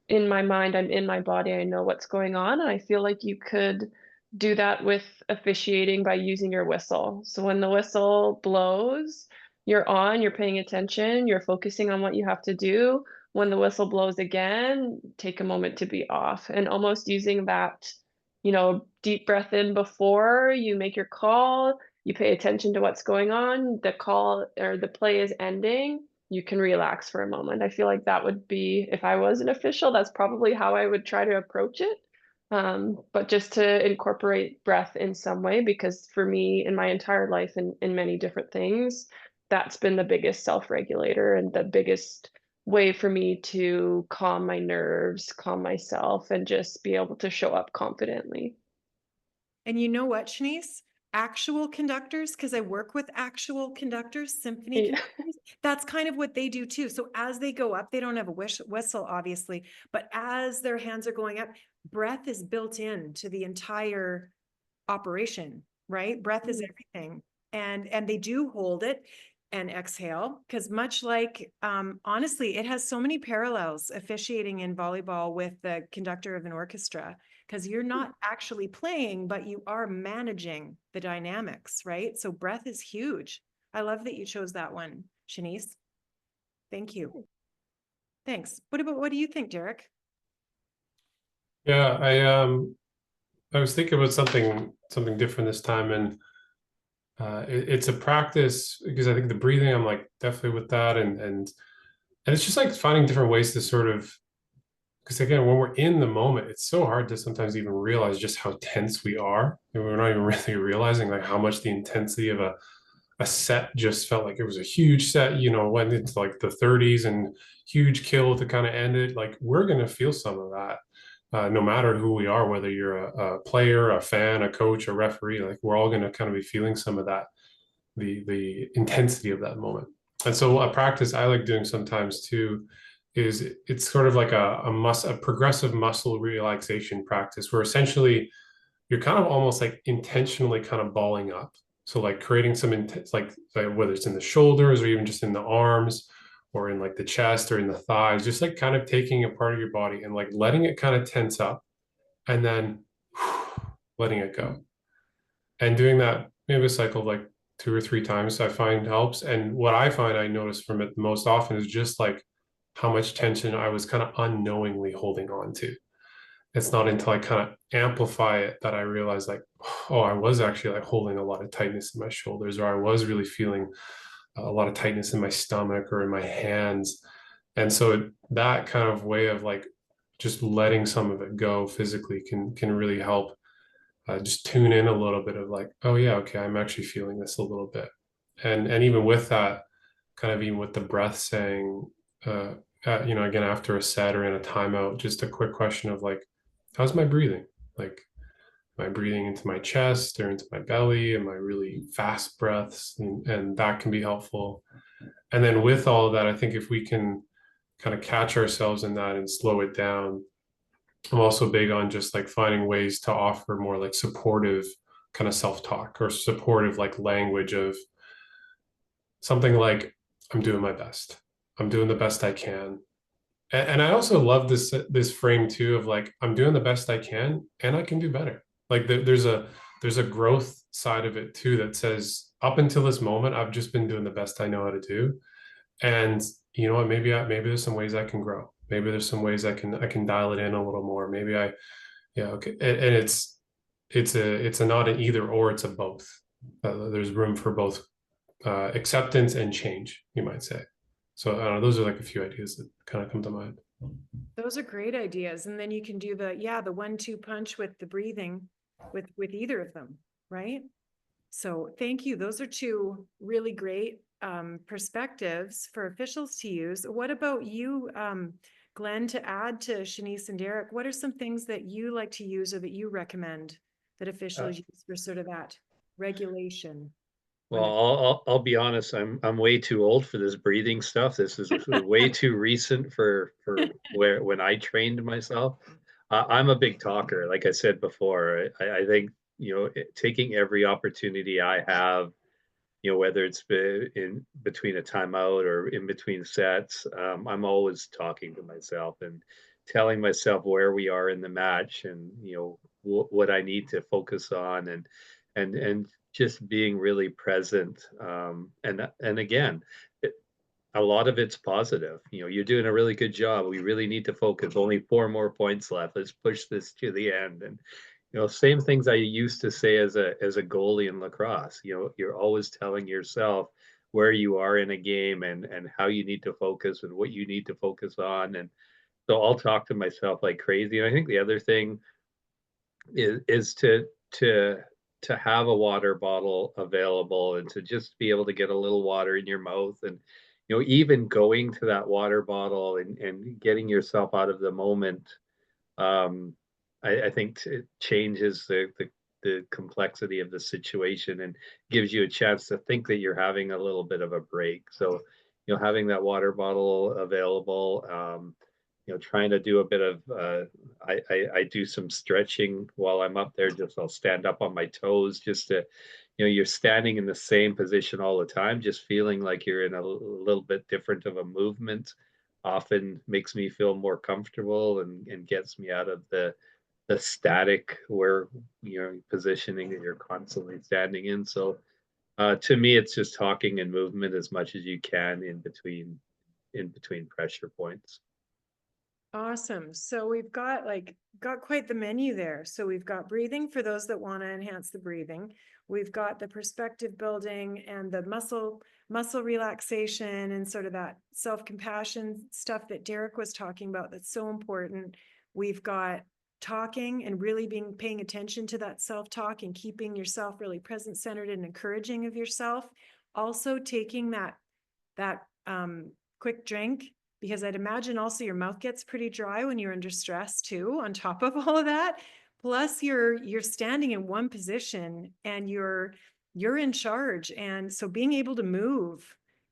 Speaker 5: in my mind, I'm in my body, I know what's going on. And I feel like you could do that with officiating by using your whistle. So when the whistle blows, you're on, you're paying attention, you're focusing on what you have to do. When the whistle blows again, take a moment to be off, and almost using that, deep breath in before you make your call, you pay attention to what's going on, the call or the play is ending, you can relax for a moment. I feel like that would be, if I was an official, that's probably how I would try to approach it. But just to incorporate breath in some way, because for me, in my entire life, in many different things, that's been the biggest self-regulator and the biggest way for me to calm my nerves, calm myself, and just be able to show up confidently.
Speaker 2: And you know what, Shanice? Actual conductors, because I work with actual conductors, symphony
Speaker 5: Yeah.
Speaker 2: conductors, that's kind of what they do too. So as they go up, they don't have a whistle, obviously, but as their hands are going up, breath is built in to the entire operation, right? Breath is everything. And they do hold it and exhale, because much like, honestly, it has so many parallels officiating in volleyball with the conductor of an orchestra, because you're not actually playing, but you are managing the dynamics, right? So breath is huge. I love that you chose that one, Shanice. Thank you. Thanks. What do you think, Derek?
Speaker 4: Yeah, I was thinking about something different this time, and it's a practice because I think the breathing, I'm like definitely with that, and it's just like finding different ways to sort of, because again, when we're in the moment, it's so hard to sometimes even realize just how tense we are, and we're not even really realizing like how much the intensity of a set just felt like it was a huge set, went into like the 30s and huge kill to kind of end it. Like we're gonna feel some of that. No matter who we are, whether you're a player, a fan, a coach, a referee, like we're all going to kind of be feeling some of that, the intensity of that moment. And so a practice I like doing sometimes too is it's sort of like a progressive muscle relaxation practice where essentially you're kind of almost like intentionally kind of balling up. So like creating some intense, like whether it's in the shoulders or even just in the arms or in like the chest or in the thighs, just like kind of taking a part of your body and like letting it kind of tense up and then letting it go. And doing that maybe a cycle of like 2 or 3 times I find helps. And what I find I notice from it the most often is just like how much tension I was kind of unknowingly holding on to. It's not until I kind of amplify it that I realize like, oh, I was actually like holding a lot of tightness in my shoulders, or I was really feeling a lot of tightness in my stomach or in my hands. And so that kind of way of like just letting some of it go physically can really help just tune in a little bit of like, oh yeah, okay, I'm actually feeling this a little bit. And even with that, kind of even with the breath saying, again, after a set or in a timeout, just a quick question of like, how's my breathing? Like, am I breathing into my chest or into my belly? Am I really fast breaths? And that can be helpful. And then with all of that, I think if we can kind of catch ourselves in that and slow it down, I'm also big on just like finding ways to offer more like supportive kind of self-talk or supportive like language of, something like, I'm doing my best. I'm doing the best I can. And I also love this frame too of like, I'm doing the best I can and I can do better. Like there's a growth side of it too that says up until this moment, I've just been doing the best I know how to do. And you know what, maybe there's some ways I can grow. Maybe there's some ways I can dial it in a little more. Maybe yeah, okay. And it's a not an either or, it's a both. There's room for both acceptance and change, you might say. So I don't know, those are like a few ideas that kind of come to mind.
Speaker 2: Those are great ideas. And then you can do the 1-2 punch with the breathing with either of them, right? So thank you. Those are two really great perspectives for officials to use. What about you, Glenn, to add to Shanice and Derek? What are some things that you like to use or that you recommend that officials use for sort of that regulation?
Speaker 3: Well, I'll be honest. I'm way too old for this breathing stuff. This is way too recent for when I trained myself. I'm a big talker, like I said before. I think taking every opportunity I have, whether it's in between a timeout or in between sets, I'm always talking to myself and telling myself where we are in the match and what I need to focus on and just being really present. And again, a lot of it's positive. You're doing a really good job. We really need to focus. Only 4 more points left. Let's push this to the end. And same things I used to say as a goalie in lacrosse. You're always telling yourself where you are in a game and how you need to focus and what you need to focus on. And so I'll talk to myself like crazy. And I think the other thing is to have a water bottle available and to just be able to get a little water in your mouth and even going to that water bottle and getting yourself out of the moment. um I think it changes the complexity of the situation and gives you a chance to think that you're having a little bit of a break. So having that water bottle available, trying to do a bit of I do some stretching while I'm up there. Just I'll stand up on my toes just to, you're standing in the same position all the time, just feeling like you're in a little bit different of a movement often makes me feel more comfortable and gets me out of the static where positioning that you're constantly standing in. So to me it's just talking and movement as much as you can in between pressure points.
Speaker 2: Awesome. So we've got quite the menu there. So we've got breathing for those that want to enhance the breathing. We've got the perspective building and the muscle relaxation and sort of that self-compassion stuff that Derek was talking about that's so important. We've got talking and really paying attention to that self-talk and keeping yourself really present, centered, and encouraging of yourself. Also taking that quick drink, because I'd imagine also your mouth gets pretty dry when you're under stress too, on top of all of that. Plus you're standing in one position and you're in charge. And so being able to move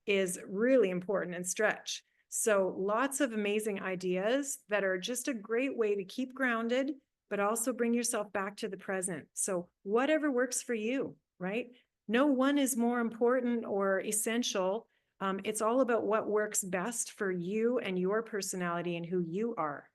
Speaker 2: is really important and stretch. So lots of amazing ideas that are just a great way to keep grounded, but also bring yourself back to the present. So whatever works for you, right? No one is more important or essential. It's all about what works best for you and your personality and who you are.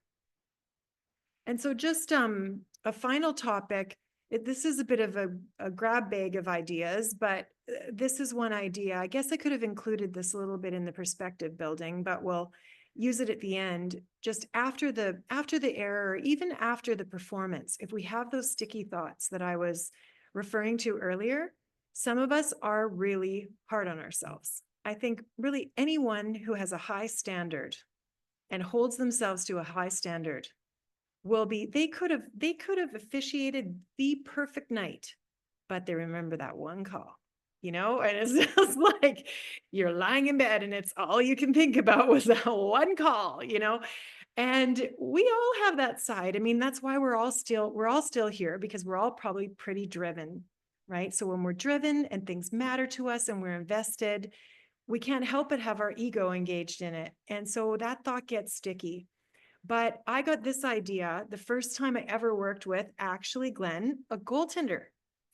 Speaker 2: And so just a final topic, this is a bit of a grab bag of ideas, but this is one idea. I guess I could have included this a little bit in the perspective building, but we'll use it at the end, just after the error, or even after the performance. If we have those sticky thoughts that I was referring to earlier, some of us are really hard on ourselves. I think really anyone who has a high standard and holds themselves to a high standard will be, they could have officiated the perfect night, but they remember that one call, and it's just like you're lying in bed and it's all you can think about was that one call, and we all have that side. I mean, that's why we're all still here, because we're all probably pretty driven, right? So when we're driven and things matter to us and we're invested, we can't help but have our ego engaged in it. And so that thought gets sticky. But I got this idea the first time I ever worked with, actually, Glenn, a goaltender.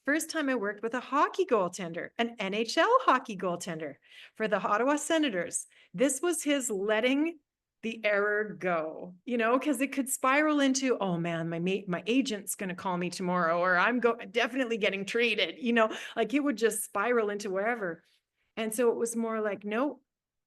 Speaker 2: First time I worked with a hockey goaltender, an NHL hockey goaltender for the Ottawa Senators. This was his letting the error go, you know, because it could spiral into, oh man, my agent's going to call me tomorrow, or I'm definitely getting traded, you know, like it would just spiral into wherever. And so it was more like, no,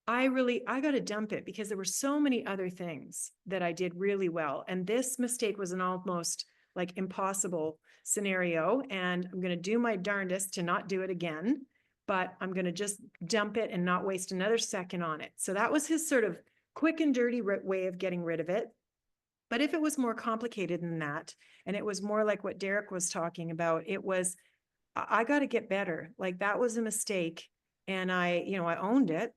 Speaker 2: I got to dump it because there were so many other things that I did really well. And this mistake was an almost like impossible scenario. And I'm going to do my darndest to not do it again, but I'm going to just dump it and not waste another second on it. So that was his sort of quick and dirty way of getting rid of it. But if it was more complicated than that, and it was more like what Derek was talking about, it was, I got to get better. Like that was a mistake. And I owned it,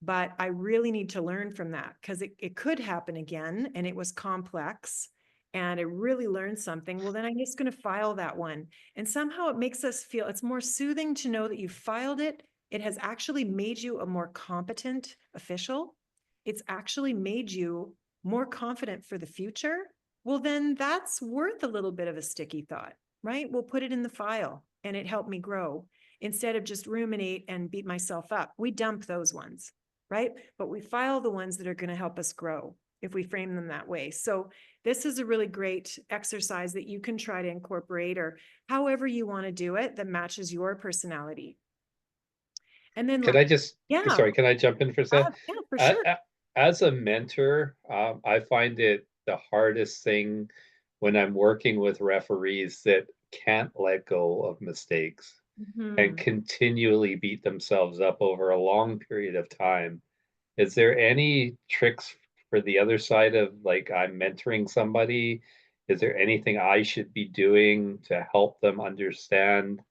Speaker 2: but I really need to learn from that because it could happen again and it was complex and I really learned something. Well, then I'm just going to file that one. And somehow it makes us feel it's more soothing to know that you filed it. It has actually made you a more competent official. It's actually made you more confident for the future. Well, then that's worth a little bit of a sticky thought, right? We'll put it in the file and it helped me grow instead of just ruminate and beat myself up. We dump those ones, right? But we file the ones that are going to help us grow if we frame them that way. So this is a really great exercise that you can try to incorporate or however you want to do it that matches your personality. And then,
Speaker 3: Can I just,
Speaker 2: yeah,
Speaker 3: sorry, can I jump in for a second?
Speaker 2: yeah, for sure.
Speaker 3: As a mentor, I find it the hardest thing when I'm working with referees that can't let go of mistakes and continually beat themselves up over a long period of time. Is there any tricks for the other side of like I'm mentoring somebody? Is there anything I should be doing to help them understand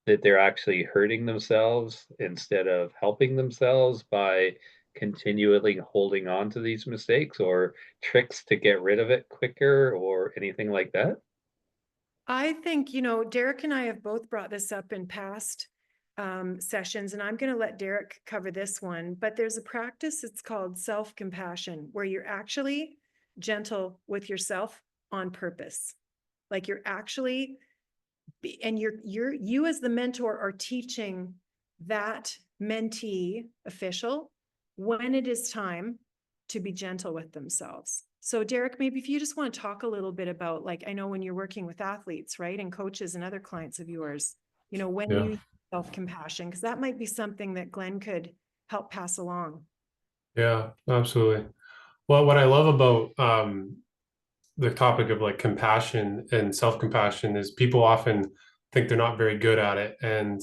Speaker 3: that they're actually hurting themselves instead of helping themselves by continually holding on to these mistakes, or tricks to get rid of it quicker or anything like that?
Speaker 2: I think, Derek and I have both brought this up in past sessions, and I'm going to let Derek cover this one, but there's a practice, it's called self-compassion, where you're actually gentle with yourself on purpose. Like you're actually, and you as the mentor are teaching that mentee official when it is time to be gentle with themselves. So Derek, maybe if you just want to talk a little bit about, like, I know when you're working with athletes, right, and coaches and other clients of yours, when you use self-compassion, because that might be something that Glenn could help pass along.
Speaker 4: Yeah, absolutely. Well, what I love about the topic of like compassion and self-compassion is people often think they're not very good at it. And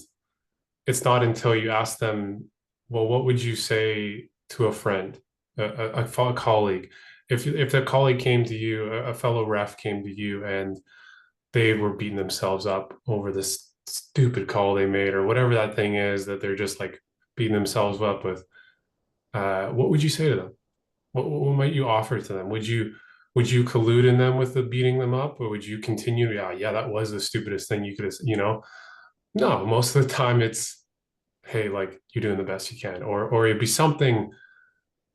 Speaker 4: it's not until you ask them, well, what would you say to a friend, a colleague? If a colleague came to you, a fellow ref came to you and they were beating themselves up over this stupid call they made or whatever that thing is that they're just like beating themselves up with, what would you say to them? What might you offer to them? Would you collude in them with the beating them up, or would you continue? Yeah, that was the stupidest thing you could have. No, most of the time it's, hey, like you're doing the best you can, or it'd be something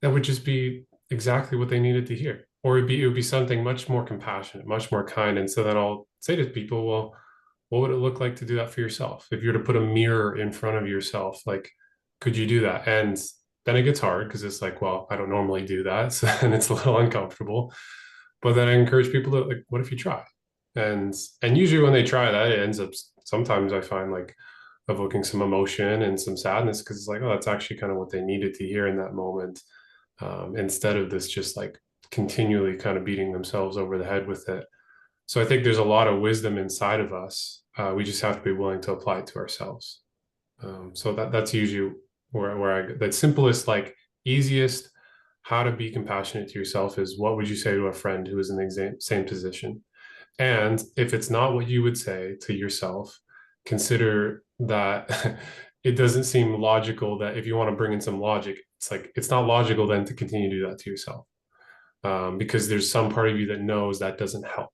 Speaker 4: that would just be exactly what they needed to hear, or it would be something much more compassionate, much more kind. And so then I'll say to people, well, what would it look like to do that for yourself? If you were to put a mirror in front of yourself, like, could you do that? And then it gets hard because it's like, well, I don't normally do that. So and it's a little uncomfortable. But then I encourage people to like, what if you try? And usually when they try that, it ends up sometimes I find like evoking some emotion and some sadness because it's like, oh, that's actually kind of what they needed to hear in that moment. Instead of this just like continually kind of beating themselves over the head with it. So I think there's a lot of wisdom inside of us. We just have to be willing to apply it to ourselves. So that's usually where the simplest, like easiest, how to be compassionate to yourself is what would you say to a friend who is in the same position? And if it's not what you would say to yourself, consider that it doesn't seem logical that if you want to bring in some logic, it's like it's not logical then to continue to do that to yourself. Because there's some part of you that knows that doesn't help.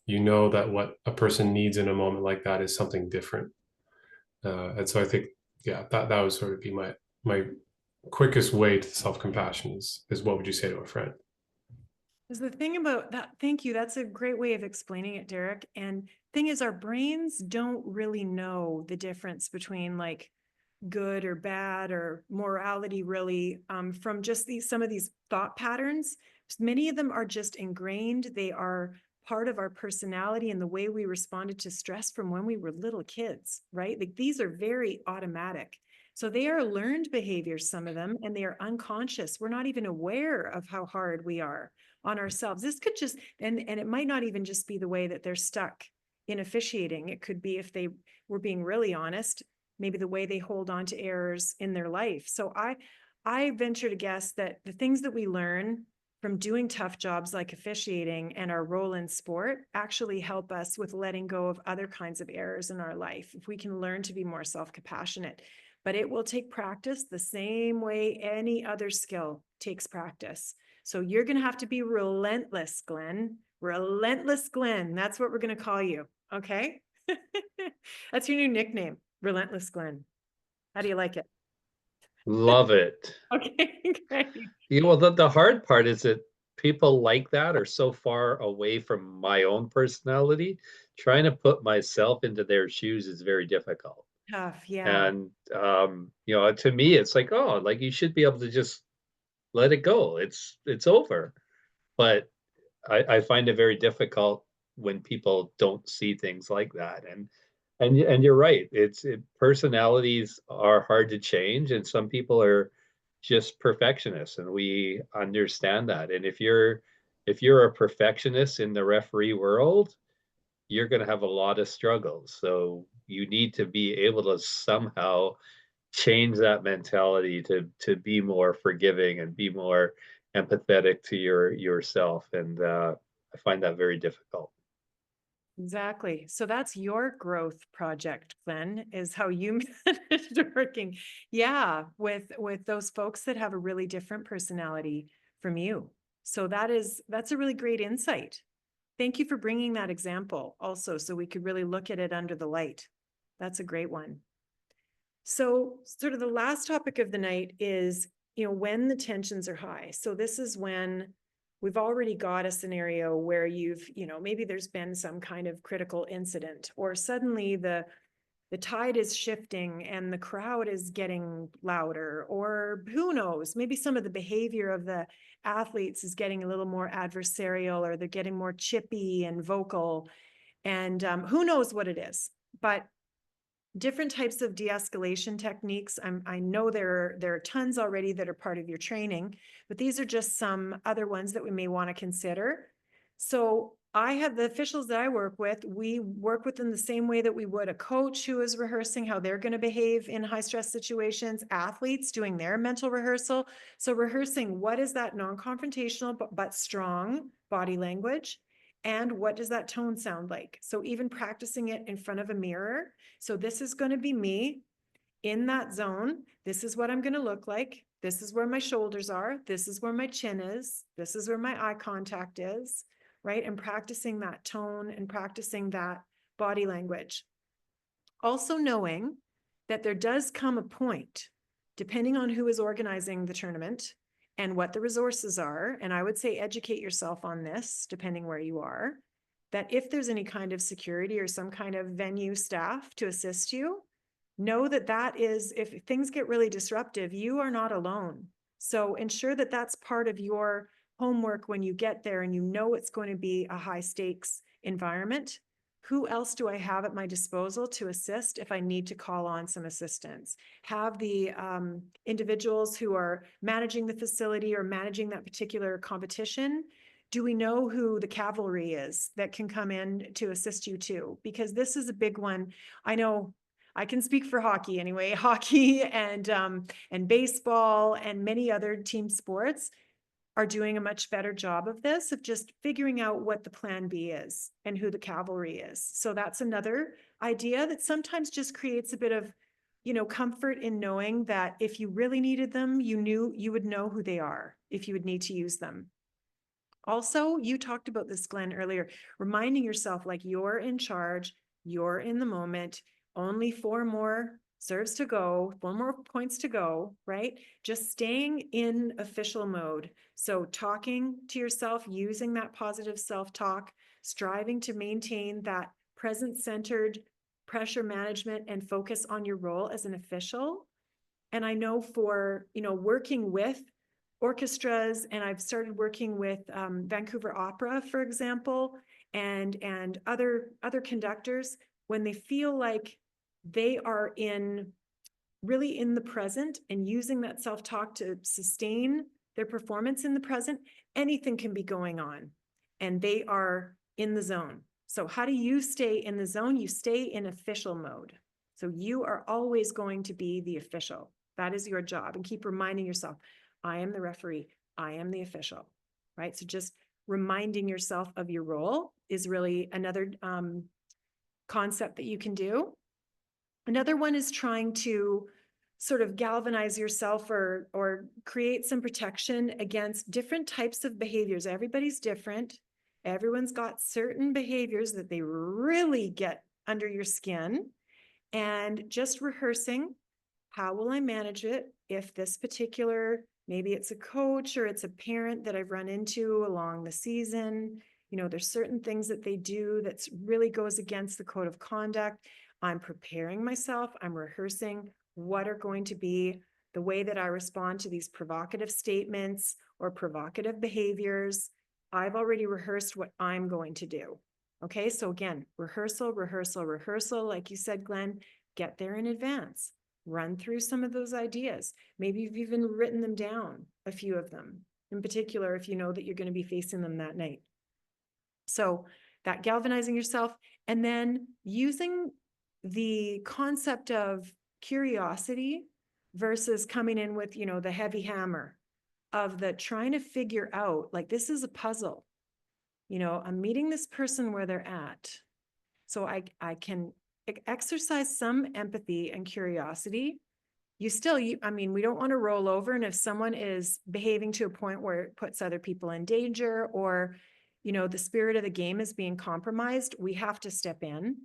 Speaker 4: You know that what a person needs in a moment like that is something different. And so I think, yeah, that would sort of be my quickest way to self-compassion is what would you say to a friend?
Speaker 2: Is the thing about that, thank you. That's a great way of explaining it, Derek. And thing is, our brains don't really know the difference between like good or bad or morality really from just some of these thought patterns. Many of them are just ingrained. They are part of our personality and the way we responded to stress from when we were little kids, right? Like these are very automatic. So they are learned behaviors, some of them, and they are unconscious. We're not even aware of how hard we are on ourselves. This could just, and it might not even just be the way that they're stuck in officiating. It could be, if they were being really honest, maybe the way they hold on to errors in their life. So I venture to guess that the things that we learn from doing tough jobs like officiating and our role in sport actually help us with letting go of other kinds of errors in our life. If we can learn to be more self-compassionate, but it will take practice the same way any other skill takes practice. So you're going to have to be relentless, Glenn. Relentless Glenn. That's what we're going to call you. Okay. That's your new nickname, Relentless Glenn. How do you like it?
Speaker 3: Love it.
Speaker 2: Okay, great.
Speaker 3: You know, the hard part is that people like that are so far away from my own personality. Trying to put myself into their shoes is very difficult.
Speaker 2: Tough, yeah.
Speaker 3: And you know, to me, it's like, oh, like you should be able to just let it go. It's over. But I find it very difficult when people don't see things like that. And you're right. Personalities are hard to change, and some people are just perfectionists, and we understand that. And if you're a perfectionist in the referee world, you're going to have a lot of struggles. So you need to be able to somehow change that mentality to be more forgiving and be more empathetic to yourself. And I find that very difficult.
Speaker 2: Exactly. So that's your growth project, Glenn, is how you managed working. Yeah, with those folks that have a really different personality from you. So that's a really great insight. Thank you for bringing that example also, so we could really look at it under the light. That's a great one. So sort of the last topic of the night is, when the tensions are high. So this is when we've already got a scenario where maybe there's been some kind of critical incident, or suddenly the tide is shifting and the crowd is getting louder, or who knows, maybe some of the behavior of the athletes is getting a little more adversarial, or they're getting more chippy and vocal, and who knows what it is. But different types of de-escalation techniques. I know there are tons already that are part of your training, but these are just some other ones that we may want to consider. So I have the officials that I work with, we work with them the same way that we would a coach who is rehearsing how they're going to behave in high stress situations, athletes doing their mental rehearsal. So rehearsing, what is that non-confrontational but strong body language? And what does that tone sound like? So even practicing it in front of a mirror. So this is going to be me in that zone. This is what I'm going to look like. This is where my shoulders are. This is where my chin is. This is where my eye contact is, right? And practicing that tone and practicing that body language. Also knowing that there does come a point, depending on who is organizing the tournament and what the resources are, and I would say educate yourself on this, depending where you are, that if there's any kind of security or some kind of venue staff to assist you, know that is, if things get really disruptive, you are not alone. So ensure that that's part of your homework when you get there and you know it's going to be a high stakes environment. Who else do I have at my disposal to assist if I need to call on some assistance? Have the individuals who are managing the facility or managing that particular competition, do we know who the cavalry is that can come in to assist you too? Because this is a big one. I know I can speak for hockey anyway, hockey and baseball and many other team sports are doing a much better job of this, of just figuring out what the plan B is and who the cavalry is. So that's another idea that sometimes just creates a bit of, comfort in knowing that if you really needed them, you would know who they are if you would need to use them. Also, you talked about this, Glenn, earlier, reminding yourself like you're in charge, you're in the moment, only 4 more serves to go, 4 more points to go, right? Just staying in official mode. So talking to yourself, using that positive self-talk, striving to maintain that present-centered pressure management and focus on your role as an official. And I know for, working with orchestras, and I've started working with Vancouver Opera, for example, and other conductors, when they feel like they are really in the present and using that self-talk to sustain their performance in the present, anything can be going on and they are in the zone. So how do you stay in the zone? You stay in official mode. So you are always going to be the official. That is your job. And keep reminding yourself, I am the referee, I am the official, right? So just reminding yourself of your role is really another concept that you can do. Another one is trying to sort of galvanize yourself or create some protection against different types of behaviors. Everybody's different. Everyone's got certain behaviors that they really get under your skin, and just rehearsing, how will I manage it if this particular, maybe it's a coach or it's a parent that I've run into along the season, there's certain things that they do that really goes against the code of conduct. I'm preparing myself, I'm rehearsing what are going to be the way that I respond to these provocative statements or provocative behaviors. I've already rehearsed what I'm going to do. Okay, so again, rehearsal, rehearsal, rehearsal. Like you said, Glenn, get there in advance. Run through some of those ideas. Maybe you've even written them down, a few of them, in particular, if you know that you're going to be facing them that night. So that galvanizing yourself, and then using the concept of curiosity versus coming in with, the heavy hammer of the trying to figure out, like, this is a puzzle. I'm meeting this person where they're at. So I can exercise some empathy and curiosity. I mean, we don't want to roll over. And if someone is behaving to a point where it puts other people in danger, or, the spirit of the game is being compromised, we have to step in.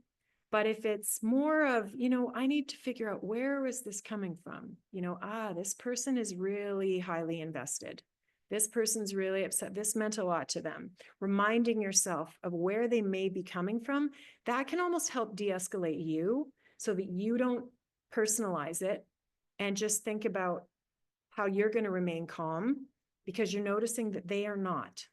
Speaker 2: But if it's more of, I need to figure out, where is this coming from? This person is really highly invested. This person's really upset. This meant a lot to them. Reminding yourself of where they may be coming from, that can almost help de-escalate you so that you don't personalize it and just think about how you're going to remain calm, because you're noticing that they are not,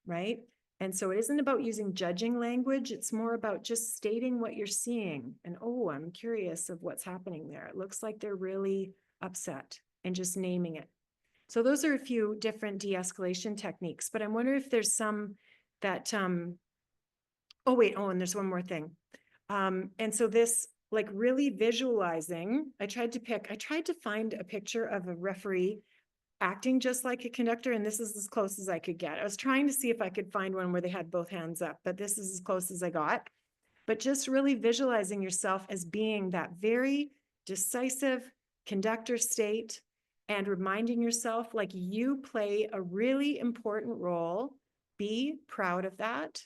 Speaker 2: right? And so it isn't about using judging language. It's more about just stating what you're seeing. And, oh, I'm curious of what's happening there. It looks like they're really upset, and just naming it. So those are a few different de-escalation techniques, but I wonder if there's some that, and there's one more thing. And so this, like, really visualizing, I tried to find a picture of a referee acting just like a conductor, and this is as close as I could get. I was trying to see if I could find one where they had both hands up, but this is as close as I got. But just really visualizing yourself as being that very decisive conductor state, and reminding yourself, like, you play a really important role. Be proud of that.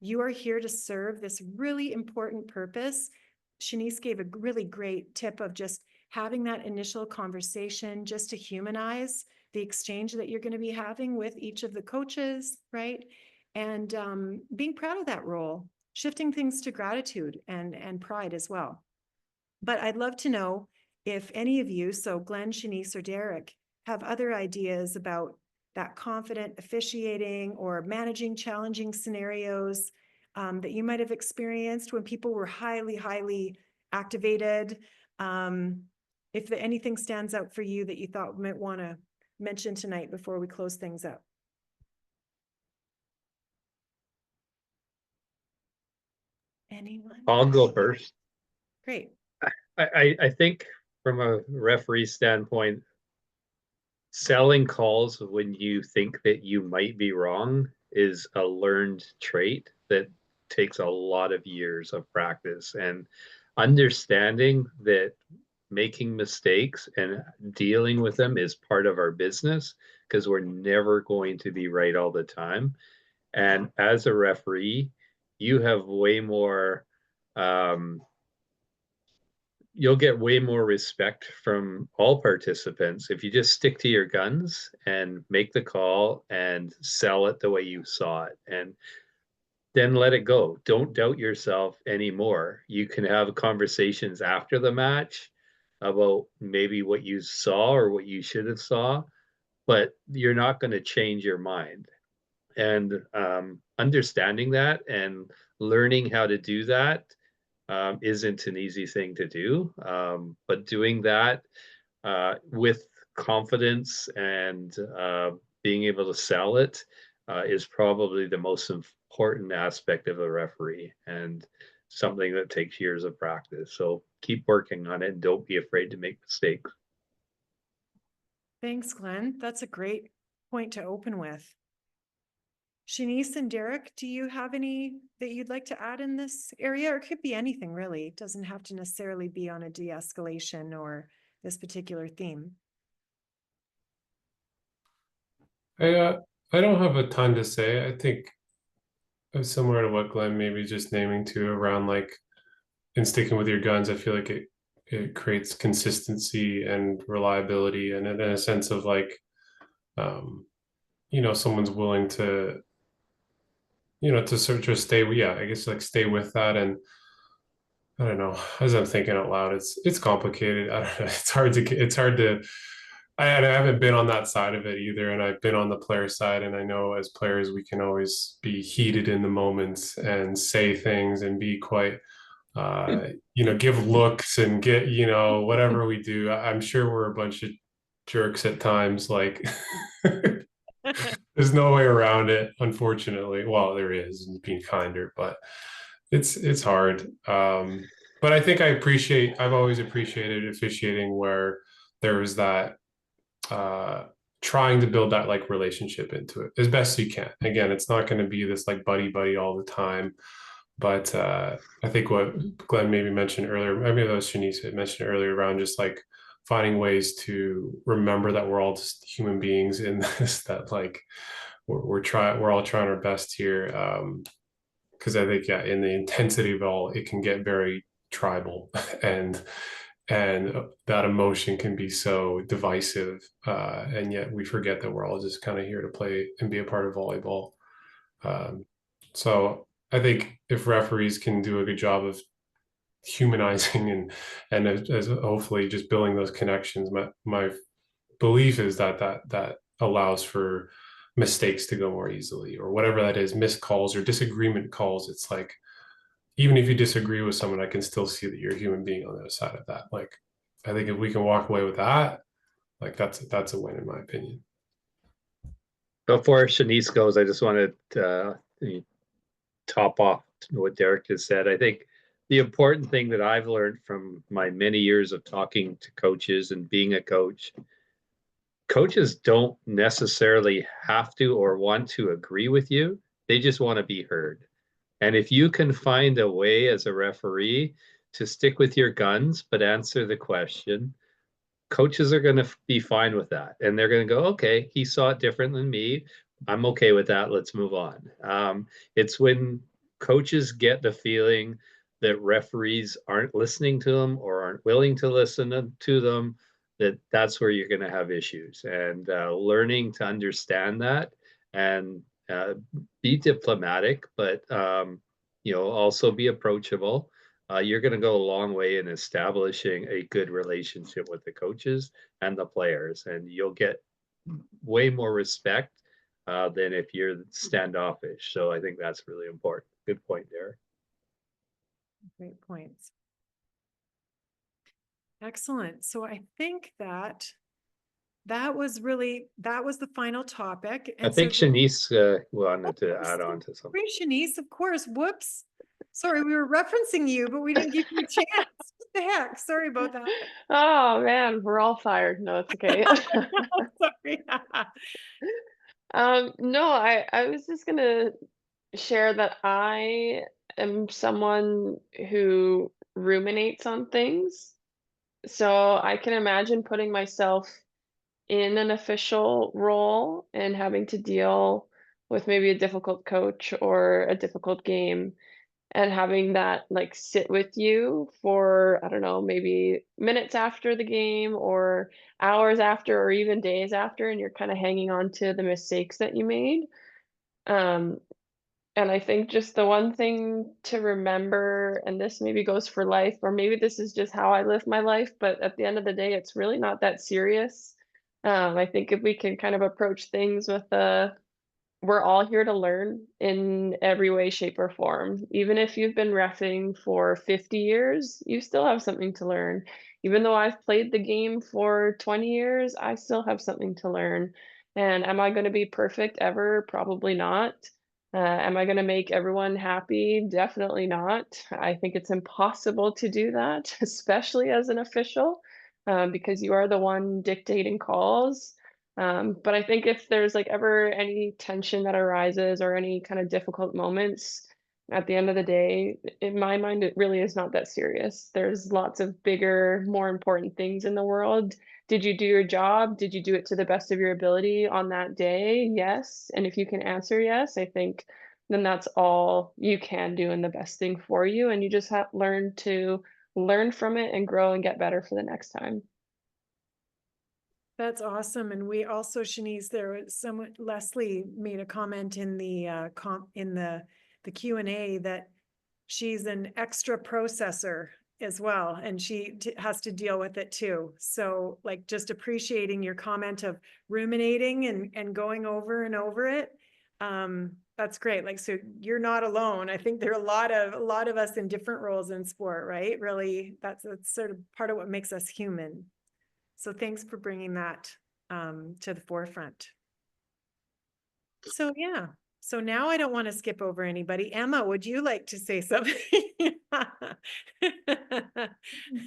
Speaker 2: You are here to serve this really important purpose. Shanice gave a really great tip of just having that initial conversation, just to humanize the exchange that you're going to be having with each of the coaches, right? And being proud of that role, shifting things to gratitude and pride as well. But I'd love to know if any of you, so Glenn, Shanice, or Derek, have other ideas about that confident officiating or managing challenging scenarios that you might have experienced when people were highly, highly activated. If anything stands out for you that you thought we might want to mention tonight before we close things up. Anyone?
Speaker 3: I'll go first.
Speaker 2: Great.
Speaker 3: I think from a referee standpoint, selling calls when you think that you might be wrong is a learned trait that takes a lot of years of practice, and understanding that making mistakes and dealing with them is part of our business, because we're never going to be right all the time. And as a referee, you have way more you'll get way more respect from all participants if you just stick to your guns and make the call and sell it the way you saw it, and then let it go. Don't doubt yourself anymore. You can have conversations after the match about maybe what you saw or what you should have saw, but you're not going to change your mind. And understanding that and learning how to do that isn't an easy thing to do. But doing that with confidence and being able to sell it is probably the most important aspect of a referee, and something that takes years of practice. So keep working on it and don't be afraid to make mistakes.
Speaker 2: Thanks, Glenn. That's a great point to open with. Shanice and Derek, do you have any that you'd like to add in this area? Or it could be anything really. It doesn't have to necessarily be on a de-escalation or this particular theme.
Speaker 4: I don't have a ton to say. I think similar to what Glenn maybe just naming too, around like in sticking with your guns. I feel like it creates consistency and reliability, and in a sense of like, someone's willing to, to sort of stay. Yeah, I guess like stay with that. And I don't know, as I'm thinking out loud, it's complicated. I don't know. It's hard to. I haven't been on that side of it either, and I've been on the player side, and I know as players we can always be heated in the moments and say things and be quite, give looks and get, whatever we do. I'm sure we're a bunch of jerks at times. Like, there's no way around it, unfortunately. Well, there is, being kinder, but it's hard. But I think I've always appreciated officiating where there was that trying to build that like relationship into it as best you can. Again, it's not going to be this like buddy all the time, but I think what Glenn maybe mentioned earlier, maybe that was Shanice had mentioned earlier, around just like finding ways to remember that we're all just human beings in this, that like we're all trying our best here. Because I think, yeah, in the intensity of it all, it can get very tribal and that emotion can be so divisive, and yet we forget that we're all just kind of here to play and be a part of volleyball. So I think if referees can do a good job of humanizing and as hopefully just building those connections, my belief is that allows for mistakes to go more easily, or whatever that is, missed calls or disagreement calls. It's like, even if you disagree with someone, I can still see that you're a human being on the other side of that. Like, I think if we can walk away with that, like that's a win in my opinion.
Speaker 3: Before Shanice goes, I just wanted to top off what Derek has said. I think the important thing that I've learned from my many years of talking to coaches and being a coach, coaches don't necessarily have to or want to agree with you. They just want to be heard. And if you can find a way as a referee to stick with your guns, but answer the question, coaches are going to be fine with that. And they're going to go, okay, he saw it different than me. I'm okay with that. Let's move on. It's when coaches get the feeling that referees aren't listening to them or aren't willing to listen to them, that's where you're going to have issues. And learning to understand that and be diplomatic, but also be approachable. You're going to go a long way in establishing a good relationship with the coaches and the players, and you'll get way more respect than if you're standoffish. So I think that's really important. Good point, Derek.
Speaker 2: Great points. Excellent. So I think that was the final topic.
Speaker 3: I think Shanice wanted to add on to something.
Speaker 2: Great, Shanice, of course. Whoops. Sorry, we were referencing you, but we didn't give you a chance. What the heck? Sorry about that.
Speaker 5: Oh man, we're all fired. No, it's okay.
Speaker 2: Sorry.
Speaker 5: No, I was just gonna share that I am someone who ruminates on things. So I can imagine putting myself in an official role and having to deal with maybe a difficult coach or a difficult game. and having that like sit with you for, I don't know, maybe minutes after the game or hours after or even days after, and you're kind of hanging on to the mistakes that you made. Um, and I think just the one thing to remember, and this maybe goes for life, or maybe this is just how I live my life, but at the end of the day, it's really not that serious. I think if we can kind of approach things with a we're all here to learn in every way, shape, or form. Even if you've been reffing for 50 years, you still have something to learn. Even though I've played the game for 20 years, I still have something to learn. And am I going to be perfect ever? Probably not. Am I going to make everyone happy? Definitely not. I think it's impossible to do that, especially as an official, because you are the one dictating calls. But I think if there's like ever any tension that arises or any kind of difficult moments, at the end of the day, in my mind, it really is not that serious. There's lots of bigger, more important things in the world. Did you do your job? Did you do it to the best of your ability on that day? Yes. And if you can answer yes, I think then that's all you can do and the best thing for you. And you just have learn to learn from it and grow and get better for the next time.
Speaker 2: That's awesome. And we also, Shanice, there was someone, Leslie made a comment in the the Q&A that she's an extra processor as well, and she has to deal with it too. So like just appreciating your comment of ruminating and going over and over it. That's great. Like, so you're not alone. I think there are a lot of us in different roles in sport, right? Really, that's sort of part of what makes us human. So thanks for bringing that to the forefront. So yeah, so now I don't want to skip over anybody. Emma, would you like to say something?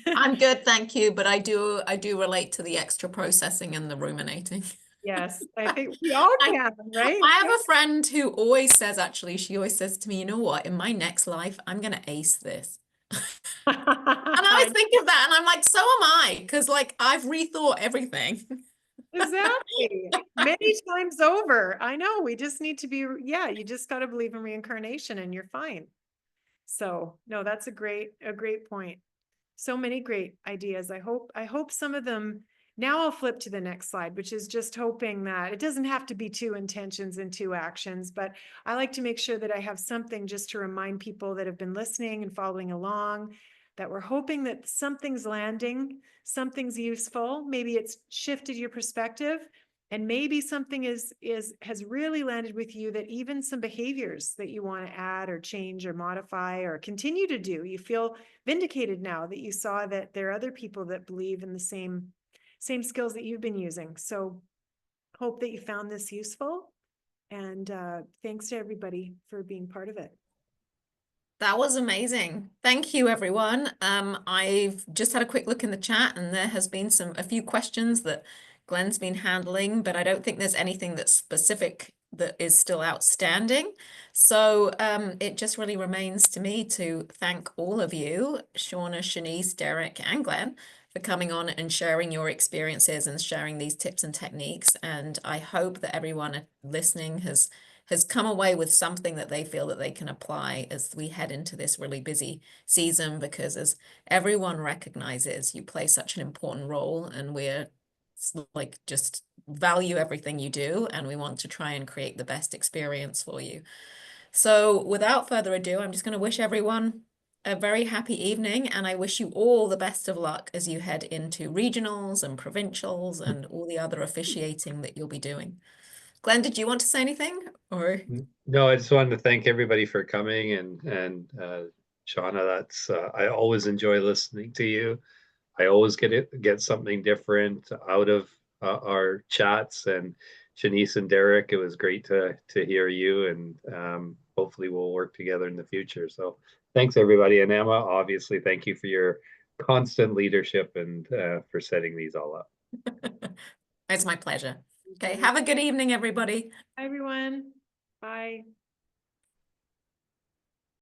Speaker 1: I'm good, thank you, but I do relate to the extra processing and the ruminating.
Speaker 2: Yes, I think we all can, right?
Speaker 1: I have a friend who always says, actually, she always says to me, you know what, in my next life, I'm going to ace this. And I always think of that and I'm like, so am I, because like I've rethought everything.
Speaker 2: Exactly. Many times over. I know, we just need to be, yeah, you just got to believe in reincarnation and you're fine. So no, that's a great point. So many great ideas. I hope some of them, now I'll flip to the next slide, which is just hoping that it doesn't have to be 2 intentions and 2 actions, but I like to make sure that I have something just to remind people that have been listening and following along, that we're hoping that something's landing, something's useful. Maybe it's shifted your perspective, and maybe something has really landed with you, that even some behaviors that you want to add or change or modify or continue to do, you feel vindicated now that you saw that there are other people that believe in the same skills that you've been using. So hope that you found this useful, and thanks to everybody for being part of it.
Speaker 1: That was amazing. Thank you, everyone. I've just had a quick look in the chat and there has been a few questions that Glenn's been handling, but I don't think there's anything that's specific that is still outstanding. So it just really remains to me to thank all of you, Shaunna, Shanice, Derek, and Glenn, for coming on and sharing your experiences and sharing these tips and techniques. And I hope that everyone listening has come away with something that they feel that they can apply as we head into this really busy season, because as everyone recognizes, you play such an important role and we're like just value everything you do and we want to try and create the best experience for you. So without further ado, I'm just going to wish everyone a very happy evening, and I wish you all the best of luck as you head into regionals and provincials and all the other officiating that you'll be doing. Glenn, did you want to say anything? Or
Speaker 3: No, I just wanted to thank everybody for coming, and Shaunna, that's I always enjoy listening to you. I always get something different out of our chats. And Shanice and Derek, it was great to hear you, and hopefully we'll work together in the future. So thanks everybody, and Emma, obviously thank you for your constant leadership and for setting these all up.
Speaker 1: it's my pleasure. Okay, have a good evening, everybody.
Speaker 2: Hi, everyone. Bye.